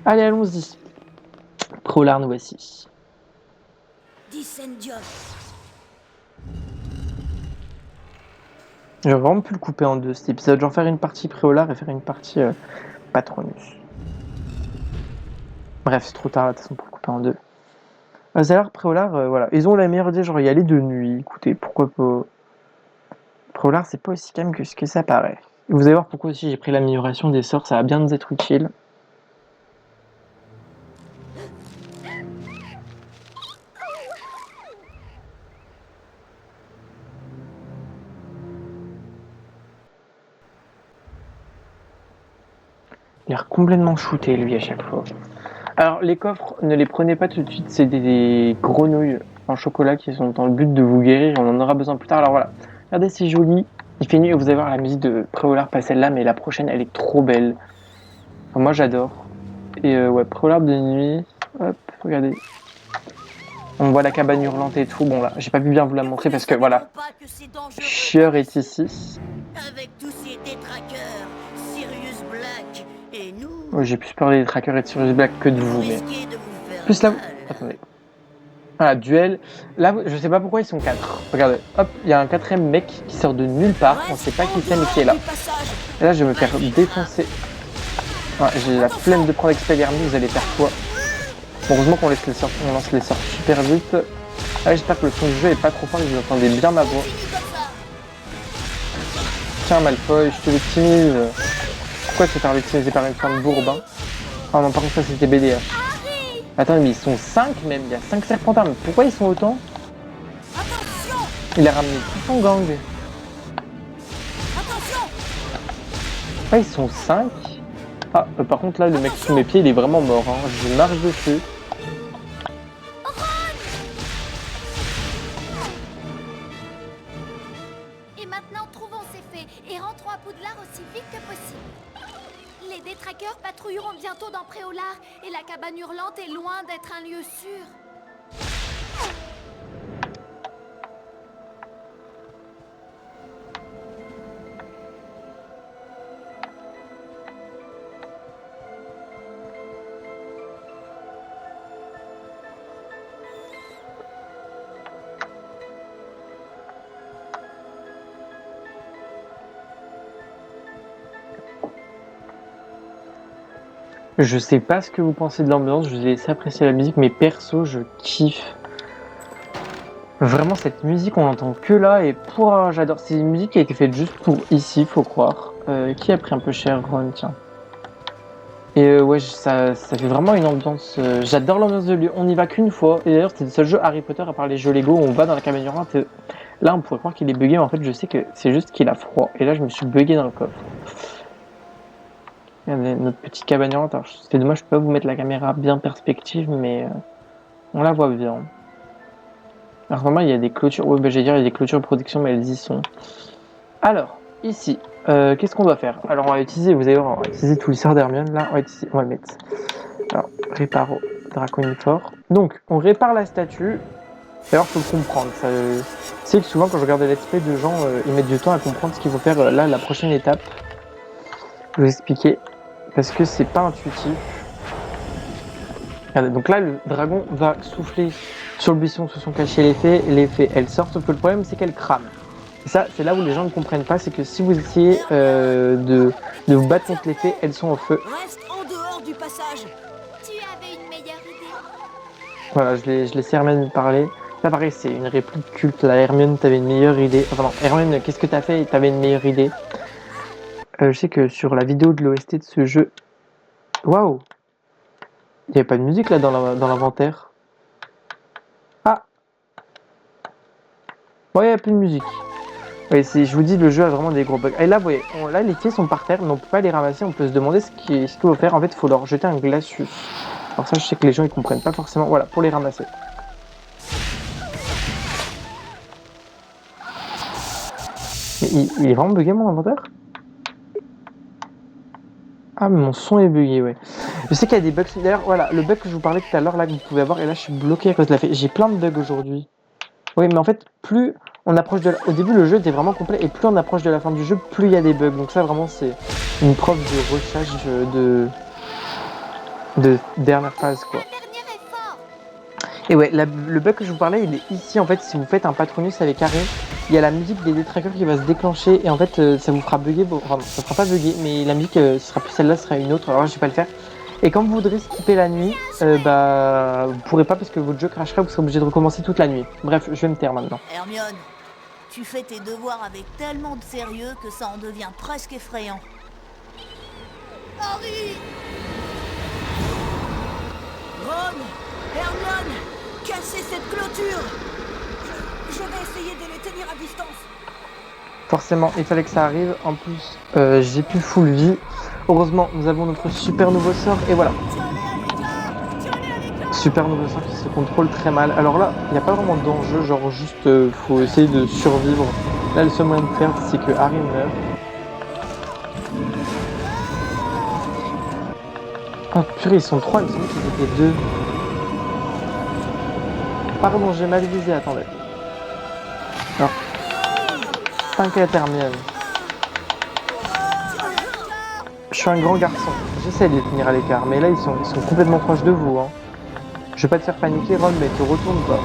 Allez allons-y. Préaulard nous voici. Dissendium. J'aurais vraiment pu le couper en deux cet épisode. Genre faire une partie Préaulard et faire une partie Patronus. Bref, c'est trop tard de toute façon pour le couper en deux. Zalard, Préaulard, voilà. Ils ont la meilleure idée, genre y aller de nuit. Écoutez, pourquoi pas. Préaulard, c'est pas aussi calme que ce que ça paraît. Et vous allez voir pourquoi aussi j'ai pris l'amélioration des sorts, ça va bien nous être utile. Il a l'air complètement shooté lui à chaque fois. Alors les coffres, ne les prenez pas tout de suite, c'est des grenouilles en chocolat qui sont dans le but de vous guérir, on en aura besoin plus tard. Alors voilà, regardez c'est joli, il fait nuit et vous allez voir la musique de Préaulard, pas celle-là mais la prochaine elle est trop belle. Enfin, moi j'adore. Et ouais, Préaulard de nuit, hop, regardez. On voit la cabane hurlante et tout, bon là, j'ai pas pu bien vous la montrer parce que voilà, Chieur est ici. Avec tous ces détraqueurs, Sirius Black et nous, Ouais, j'ai plus peur des trackers et de Sirius Black que de vous, mais... risquez de vous faire Plus là... mal. Attendez. Voilà, duel. Là, je sais pas pourquoi ils sont 4. Regardez, hop, il y a un 4ème mec qui sort de nulle part. On sait pas qui c'est, mais qui est là. Et là, je vais me faire défoncer. Ouais, j'ai la flemme de prendre Expelliarmus, vous allez faire quoi? Bon, heureusement qu'on lance les sorts super vite. Là, j'espère que le son du jeu est pas trop fort et que vous entendez bien ma voix. Tiens, Malfoy, je te victimise. Pourquoi se faire victimiser par une femme bourbe, hein? Ah non, par contre, ça c'était BDH. Attends, mais ils sont 5 même, il y a 5 serpentards, mais pourquoi ils sont autant? Il a ramené tout son gang. Ah, ils sont 5. Ah, par contre là, le mec sous mes pieds, il est vraiment mort, hein. Je marche dessus. Et maintenant, trouvons ces fées et rentrons à Poudlard aussi vite que possible. Les détraqueurs patrouilleront bientôt dans Préaulard et la cabane hurlante est loin d'être un lieu sûr. Je sais pas ce que vous pensez de l'ambiance, je vous ai laissé apprécier la musique, mais perso, je kiffe. Vraiment, cette musique, on l'entend que là, et j'adore. C'est une musique qui a été faite juste pour ici, faut croire. Qui a pris un peu cher, Ron, tiens. Et ouais, ça fait vraiment une ambiance... j'adore l'ambiance de lui. On n'y va qu'une fois, et d'ailleurs, c'est le seul jeu Harry Potter, à part les jeux Lego, où on va dans la cabane hurlante. Là, on pourrait croire qu'il est bugué, mais en fait, je sais que c'est juste qu'il a froid. Et là, je me suis bugué dans le coffre. Regardez, notre petite cabane hurlante. Alors, c'est dommage, je peux pas vous mettre la caméra bien perspective, mais on la voit bien. Alors, vraiment, il y a des clôtures. Oui, bah, j'allais dire, il y a des clôtures de protection, mais elles y sont. Alors, ici, qu'est-ce qu'on doit faire? Alors, on va utiliser, vous allez voir, on va utiliser tout l'histoire d'Hermione. Là, on va le mettre. Alors, réparo Draconiphore. Donc, on répare la statue. D'ailleurs, faut le comprendre. Ça, c'est que souvent, quand je regarde des let's play de gens, ils mettent du temps à comprendre ce qu'il faut faire. Là, la prochaine étape, je vais vous expliquer. Parce que c'est pas intuitif. Regardez, donc là, le dragon va souffler sur le buisson où se sont cachés les fées. Les fées, elles sortent, sauf que le problème, c'est qu'elles crament. Et ça, c'est là où les gens ne comprennent pas. C'est que si vous essayez de vous battre contre les fées, elles sont au feu. Reste en dehors du passage. Tu avais une meilleure idée. Voilà, je laisse Hermione parler. Là, pareil, c'est une réplique culte. Là, Hermione, t'avais une meilleure idée. Enfin, non, Hermione, qu'est-ce que t'as fait? T'avais une meilleure idée. Je sais que sur la vidéo de l'OST de ce jeu... Waouh! Il n'y avait pas de musique, là, dans l'inventaire. Ah! Ouais, il n'y a plus de musique. Oui, je vous dis, le jeu a vraiment des gros bugs. Et là, vous voyez, là, les fées sont par terre, mais on peut pas les ramasser. On peut se demander ce qu'il faut faire. En fait, il faut leur jeter un glacius. Alors ça, je sais que les gens, ils comprennent pas forcément. Voilà, pour les ramasser. Mais il est vraiment bugué, mon inventaire? Ah, mais mon son est bugué, ouais. Je sais qu'il y a des bugs. D'ailleurs, voilà, le bug que je vous parlais tout à l'heure, là, que vous pouvez avoir, et là, je suis bloqué à cause de la fée. J'ai plein de bugs aujourd'hui. Oui, mais en fait, plus on approche de Au début, le jeu était vraiment complet, et plus on approche de la fin du jeu, plus il y a des bugs. Donc ça, vraiment, c'est une preuve de recharge de dernière phase, quoi. Et ouais, le bug que je vous parlais, il est ici, en fait, si vous faites un Patronus avec Harry, il y a la musique des détraqueurs qui va se déclencher, et en fait, ça vous fera bugger, enfin, ça fera pas bugger, mais la musique, ce sera plus celle-là, ce sera une autre, alors là, je vais pas le faire. Et quand vous voudrez skipper la nuit, bah, vous pourrez pas parce que votre jeu crasherait, vous serez obligé de recommencer toute la nuit. Bref, je vais me taire maintenant. Hermione, tu fais tes devoirs avec tellement de sérieux que ça en devient presque effrayant. Harry! Ron! Hermione! Cassez cette clôture! Je vais essayer de les tenir à distance. Forcément, il fallait que ça arrive. En plus, j'ai plus full vie. Heureusement, nous avons notre super nouveau sort. Et voilà. Super nouveau sort qui se contrôle très mal. Alors là, il n'y a pas vraiment d'enjeu. Genre juste, faut essayer de survivre. Là, le seul moyen de perdre, c'est que Harry meurt. Oh purée, ils sont trois. Il me semble qu'ils étaient deux. Pardon, j'ai mal visé. Attendez. Alors. 5 à Hermione. Je suis un grand garçon. J'essaie de les tenir à l'écart, mais là ils sont complètement proches de vous. Hein. Je vais pas te faire paniquer, Ron, mais te retourne pas.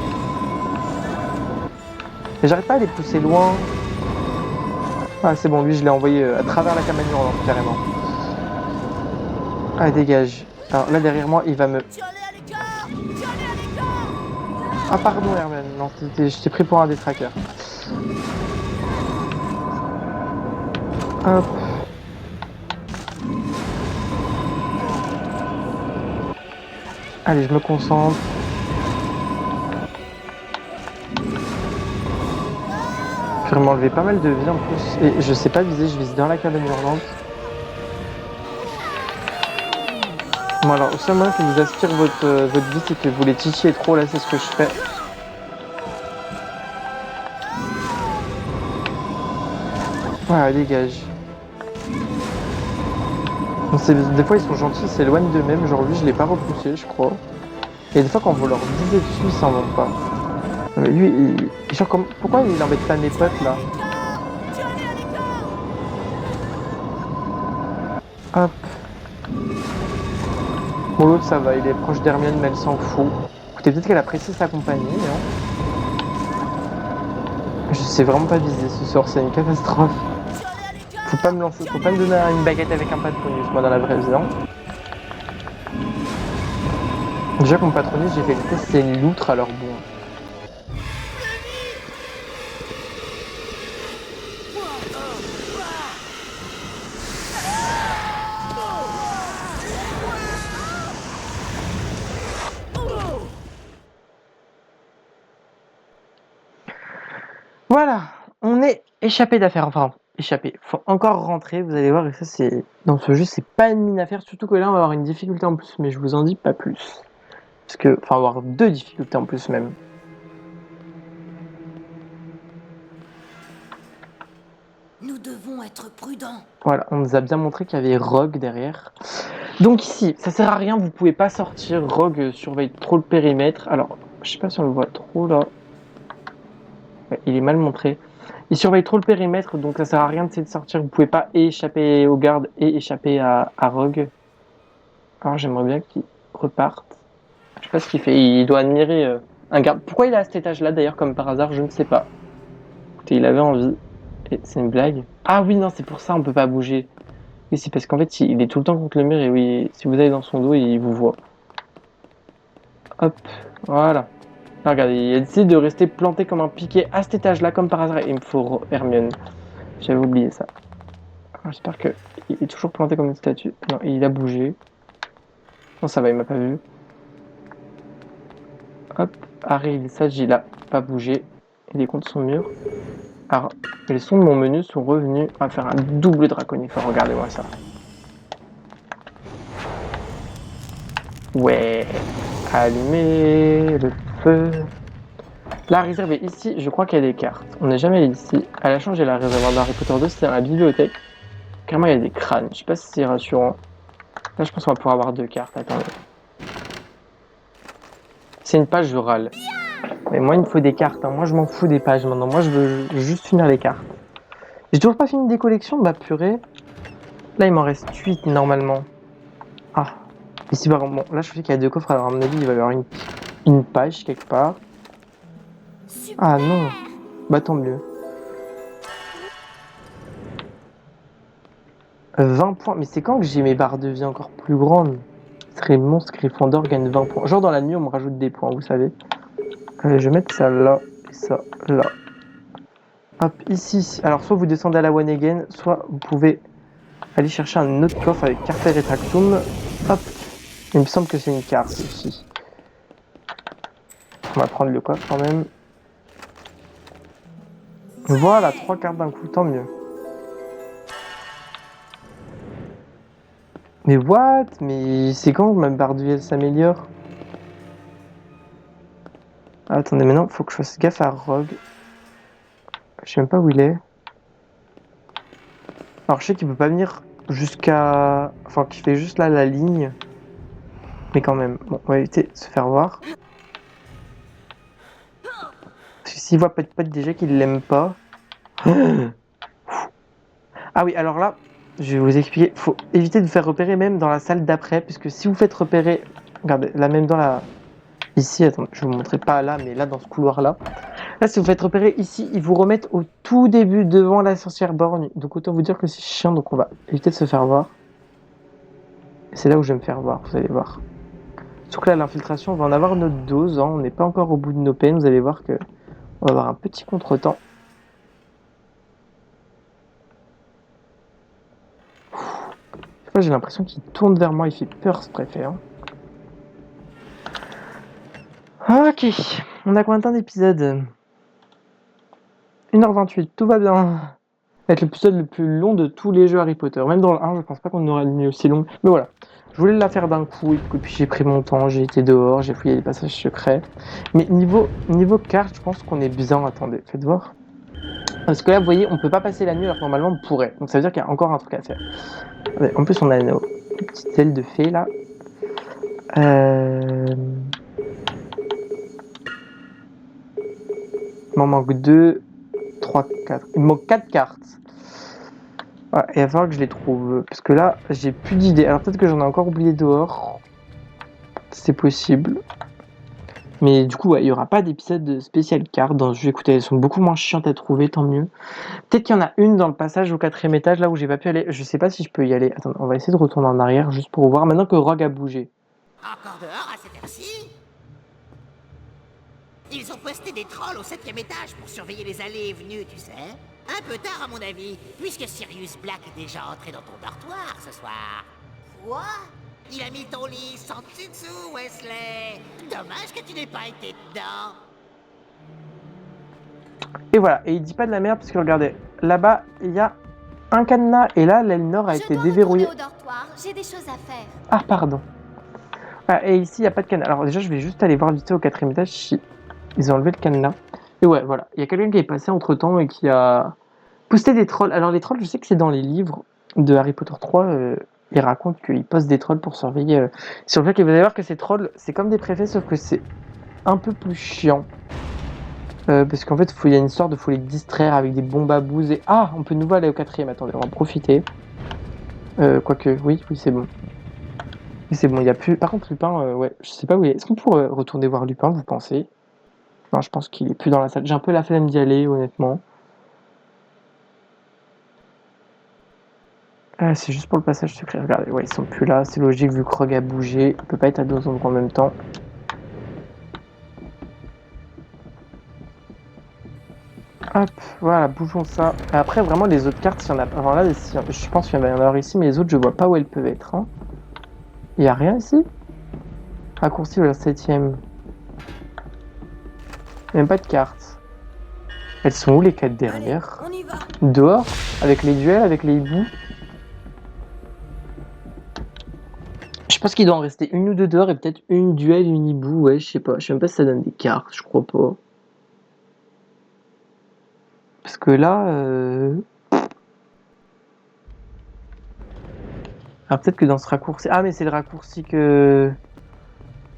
Et j'arrive pas à les pousser loin. Ah c'est bon, lui je l'ai envoyé à travers la cabane hurlante, carrément. Ah dégage. Alors là derrière moi il va me... Ah pardon Hermione, non, je t'ai pris pour un détraqueur. Hop. Allez, je me concentre. Je vais m'enlever pas mal de vie en plus. Et je sais pas viser, je vise dans la cabane hurlante. Bon alors, au seul moment que vous aspire votre vie, c'est que vous les titillez trop, là c'est ce que je fais. Voilà, dégage. Des fois ils sont gentils, ils s'éloignent d'eux-mêmes, genre lui je l'ai pas repoussé je crois. Et des fois quand on veut leur viser dessus ils s'en vont pas. Mais lui, genre pourquoi il embête pas mes potes là? Hop. Bon l'autre ça va, il est proche d'Hermione mais elle s'en fout. Écoutez, peut-être qu'elle apprécie sa compagnie, hein. Je sais vraiment pas viser ce sort, c'est une catastrophe. Faut pas me lancer, faut pas me donner une baguette avec un patronus, moi dans la vraie vie. Hein. Déjà que mon patronus, j'ai fait le test, c'est une loutre, alors bon. Voilà, on est échappé d'affaires, enfin échappé. Faut encore rentrer, vous allez voir, et ça c'est dans ce jeu c'est pas une mine à faire, surtout que là on va avoir une difficulté en plus, mais je vous en dis pas plus. Parce que, enfin avoir 2 difficultés en plus même. Nous devons être prudents. Voilà, on nous a bien montré qu'il y avait Rogue derrière. Donc ici, ça sert à rien, vous pouvez pas sortir, Rogue surveille trop le périmètre. Alors, je sais pas si on le voit trop là. Ouais, il est mal montré. Il surveille trop le périmètre, donc ça sert à rien de sortir. Vous pouvez pas échapper aux gardes et échapper à Rogue. Alors j'aimerais bien qu'il reparte. Je sais pas ce qu'il fait, il doit admirer un garde. Pourquoi il est à cet étage-là d'ailleurs, comme par hasard, je ne sais pas. Écoutez, il avait envie. Et c'est une blague. Ah oui, non, c'est pour ça on peut pas bouger. Oui, c'est parce qu'en fait, il est tout le temps contre le mur et oui, si vous allez dans son dos, il vous voit. Hop, voilà. Là, regardez, il a décidé de rester planté comme un piquet à cet étage-là, comme par hasard. Et il me faut Hermione. J'avais oublié ça. J'espère qu'il est toujours planté comme une statue. Non, il a bougé. Non, ça va, il m'a pas vu. Hop, Harry, il s'agit là, pas bouger. Il est contre son mur. Alors, les sons de mon menu sont revenus à faire un double draconiphore. Regardez-moi ça. Ouais, allumez le feu. La réserve est ici, je crois qu'il y a des cartes. On n'est jamais allé ici. À la chance, j'ai la réservoir d'Harry Potter 2, c'est dans la bibliothèque. Carrément, il y a des crânes. Je sais pas si c'est rassurant. Là, je pense qu'on va pouvoir avoir 2 cartes. Attendez. C'est une page, je râle. Mais moi, il me faut des cartes. Hein. Moi, je m'en fous des pages maintenant. Moi, je veux juste finir les cartes. J'ai toujours pas fini des collections. Bah, purée. Là, il m'en reste 8 normalement. Ah. Ici, bon, là, je sais qu'il y a 2 coffres. Alors, à mon avis, il va y avoir une page quelque part. Super. Ah non. Bah, tant mieux. 20 points. Mais c'est quand que j'ai mes barres de vie encore plus grandes? Ce serait monstre Gryffondor gagne 20 points. Genre, dans la nuit, on me rajoute des points, vous savez. Allez, je vais mettre ça là et ça là. Hop, ici. Alors, soit vous descendez à la One Again, soit vous pouvez aller chercher un autre coffre avec Carter Retractum. Hop, il me semble que c'est une carte ici. On va prendre le coffre quand même. Voilà, 3 cartes d'un coup, tant mieux. Mais what? Mais c'est quand que ma barre de vie elle s'améliore? Ah, attendez, maintenant, faut que je fasse gaffe à Rogue. Je sais même pas où il est. Alors, je sais qu'il peut pas venir jusqu'à... Enfin, qu'il fait juste là la ligne. Mais quand même, bon, on va éviter de se faire voir. Parce que s'il voit peut-être déjà qu'il l'aime pas. Ah oui, alors là, je vais vous expliquer. Faut éviter de vous faire repérer même dans la salle d'après. Puisque si vous faites repérer... Regardez, là même dans la... Ici, attendez, je vous montrerai pas là, mais là dans ce couloir-là. Là, si vous faites repérer ici, ils vous remettent au tout début devant la sorcière borgne. Donc autant vous dire que c'est chiant, donc on va éviter de se faire voir. Et c'est là où je vais me faire voir, vous allez voir. Surtout que là, l'infiltration, on va en avoir notre dose. Hein. On n'est pas encore au bout de nos peines. Vous allez voir que on va avoir un petit contretemps. J'ai l'impression qu'il tourne vers moi. Il fait peur, ce préfet. Hein. Ok. On a combien de temps d'épisode? 1h28. Tout va bien. Ça va être l'épisode le plus long de tous les jeux Harry Potter. Même dans le 1, je pense pas qu'on aurait une aussi longue. Mais voilà. Je voulais la faire d'un coup, et puis j'ai pris mon temps, j'ai été dehors, j'ai fouillé les passages secrets. Mais niveau carte, je pense qu'on est bien. Attendez, faites voir. Parce que là, vous voyez, on peut pas passer la nuit alors que normalement on pourrait. Donc ça veut dire qu'il y a encore un truc à faire. En plus, on a nos petites ailes de fée là. Il m'en manque 2, 3, 4. Il me manque 4 cartes. Ouais, il va falloir que je les trouve. Parce que là, j'ai plus d'idées. Alors peut-être que j'en ai encore oublié dehors. C'est possible. Mais du coup, ouais, il n'y aura pas d'épisode spécial carte dans ce jeu. Écoutez, elles sont beaucoup moins chiantes à trouver, tant mieux. Peut-être qu'il y en a une dans le passage au 4e étage, là où j'ai pas pu aller. Je sais pas si je peux y aller. Attends, on va essayer de retourner en arrière juste pour voir. Maintenant que Rogue a bougé. Encore dehors à cette heure-ci? Ils ont posté des trolls au 7e étage pour surveiller les allées et venues, tu sais. Un peu tard à mon avis, puisque Sirius Black est déjà entré dans ton dortoir ce soir. Quoi? Il a mis ton lit sans dessus, Wesley. Dommage que tu n'aies pas été dedans. Et voilà, et il dit pas de la merde parce que regardez, là-bas, il y a un cadenas et là, l'aile nord a été déverrouillée. Au dortoir, j'ai des choses à faire. Ah, pardon. Ah, et ici, il n'y a pas de cadenas. Alors déjà, je vais juste aller voir vite fait au 4e étage si ils ont enlevé le cadenas. Et ouais, voilà, il y a quelqu'un qui est passé entre-temps et qui a posté des trolls. Alors les trolls, je sais que c'est dans les livres de Harry Potter 3, ils racontent qu'ils postent des trolls pour surveiller sur le fait que vous allez voir que ces trolls, c'est comme des préfets, sauf que c'est un peu plus chiant. Parce qu'en fait, il y a une sorte de faut les distraire avec des bombes à bouse et... Ah, on peut de nouveau aller au 4e, attendez, on va en profiter. Quoique, oui, c'est bon. Oui, c'est bon, il n'y a plus... Par contre, Lupin, ouais, je sais pas où il est. Est-ce qu'on pourrait retourner voir Lupin, vous pensez? Non, je pense qu'il est plus dans la salle. J'ai un peu la flemme d'y aller, honnêtement. C'est juste pour le passage secret. Regardez, ouais, ils sont plus là. C'est logique vu que Rogue a bougé. Il peut pas être à 2 endroits en même temps. Hop, voilà, bougeons ça. Après, vraiment, les autres cartes, s'il y en a... Alors là, je pense qu'il va y en avoir ici, mais les autres, je vois pas où elles peuvent être. Hein. Il y a rien ici? Raccourci vers la 7e. Même pas de cartes. Elles sont où les 4 dernières? Allez, on y va. Dehors? Avec les duels, avec les hiboux? Je pense qu'il doit en rester une ou deux dehors et peut-être une duel, une hibou. Ouais, je sais pas. Je sais même pas si ça donne des cartes, je crois pas. Parce que là... Alors peut-être que dans ce raccourci... Ah mais c'est le raccourci que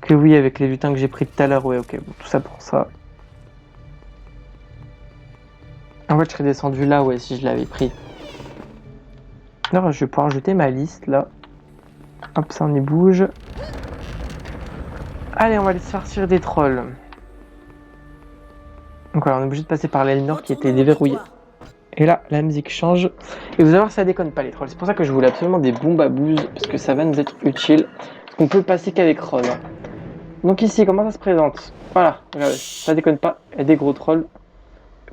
oui, avec les lutins que j'ai pris tout à l'heure. Ouais, ok, bon, tout ça pour ça. En fait, je serais descendu là, ouais, si je l'avais pris. Alors, je vais pouvoir jeter ma liste, là. Hop, ça on y bouge. Allez, on va aller se farcir des trolls. Donc voilà, on est obligé de passer par l'aile nord qui était déverrouillée. Et là, la musique change. Et vous allez voir, ça déconne pas les trolls. C'est pour ça que je voulais absolument des bombes à bouse, parce que ça va nous être utile. Parce qu'on peut passer qu'avec Ron. Donc ici, comment ça se présente? Voilà, regardez, ça déconne pas. Il y a des gros trolls.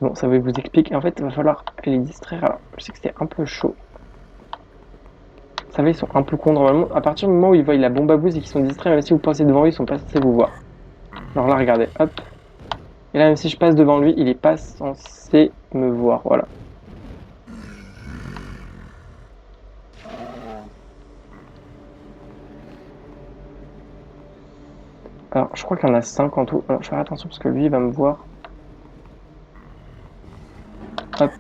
Bon, ça vous explique. Et en fait, il va falloir les distraire. Alors, je sais que c'était un peu chaud. Vous savez, ils sont un peu cons normalement. À partir du moment où ils voient la bombe à bouse et qu'ils sont distraits, même si vous passez devant eux, ils sont pas censés vous voir. Alors là, regardez, hop. Et là, même si je passe devant lui, il est pas censé me voir. Voilà. Alors, je crois qu'il y en a 5 en tout. Alors, je vais faire attention parce que lui, il va me voir. Hop.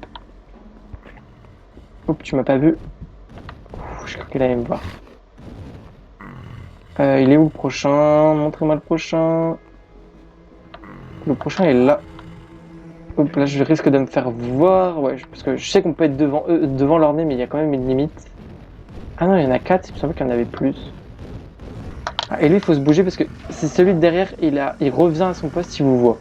Hop, tu m'as pas vu. Je crois qu'il allait me voir. Il est où le prochain? Montrez-moi le prochain. Le prochain est là. Hop, là, je risque de me faire voir. Ouais, parce que je sais qu'on peut être devant leur nez, mais il y a quand même une limite. Ah non, il y en a 4. Il me semblait qu'il y en avait plus. Ah, et lui, il faut se bouger parce que c'est celui de derrière. Il revient à son poste s'il vous voit.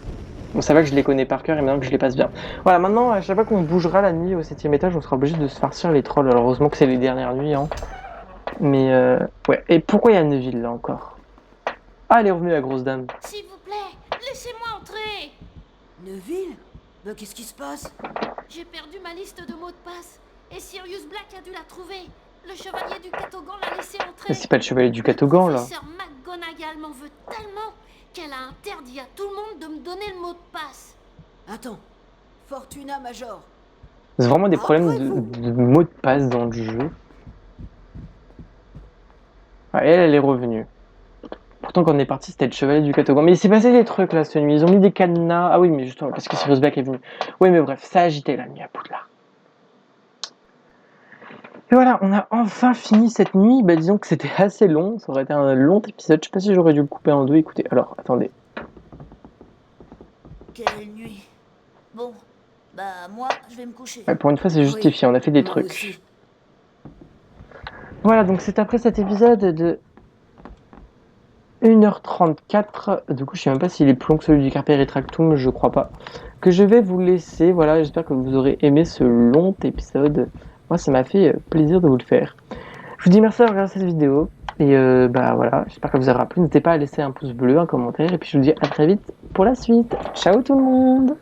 Bon, ça va que je les connais par cœur et maintenant que je les passe bien. Voilà, maintenant, à chaque fois qu'on bougera la nuit au 7e étage, on sera obligé de se farcir les trolls. Alors, heureusement que c'est les dernières nuits, hein. Mais, ouais. Et pourquoi il y a Neville, là, encore? Ah, elle est revenue, la grosse dame. S'il vous plaît, laissez-moi entrer. Neville? Mais qu'est-ce qui se passe? J'ai perdu ma liste de mots de passe. Et Sirius Black a dû la trouver. Le chevalier du Catogan l'a laissé entrer. Mais c'est pas le chevalier du Catogan, là. Professeur McGonagall m'en veut tellement qu'elle a interdit à tout le monde de me donner le mot de passe. Attends. Fortuna Major. C'est vraiment des problèmes de mots de passe dans le jeu. Ah, elle est revenue. Pourtant, quand on est parti, c'était le chevalier du Catogan. Mais il s'est passé des trucs là cette nuit. Ils ont mis des cadenas. Ah oui, mais justement, parce que Sirius Black est venu. Oui, mais bref, ça a agité la nuit à Poudlard. Et voilà, on a enfin fini cette nuit. Bah, disons que c'était assez long. Ça aurait été un long épisode. Je sais pas si j'aurais dû le couper en deux. Écoutez, alors, attendez. Quelle nuit. Bon, bah moi, je vais me coucher. Ouais, pour une fois, c'est justifié. On a fait des trucs. Aussi. Voilà, donc c'est après cet épisode de 1h34. Du coup, je sais même pas s'il est plus long que celui du Carpe Retractum, je crois pas. Que je vais vous laisser. Voilà, j'espère que vous aurez aimé ce long épisode. Moi, ça m'a fait plaisir de vous le faire. Je vous dis merci d'avoir regardé cette vidéo. Et bah voilà, j'espère que vous aura plu. N'hésitez pas à laisser un pouce bleu, un commentaire. Et puis je vous dis à très vite pour la suite. Ciao tout le monde!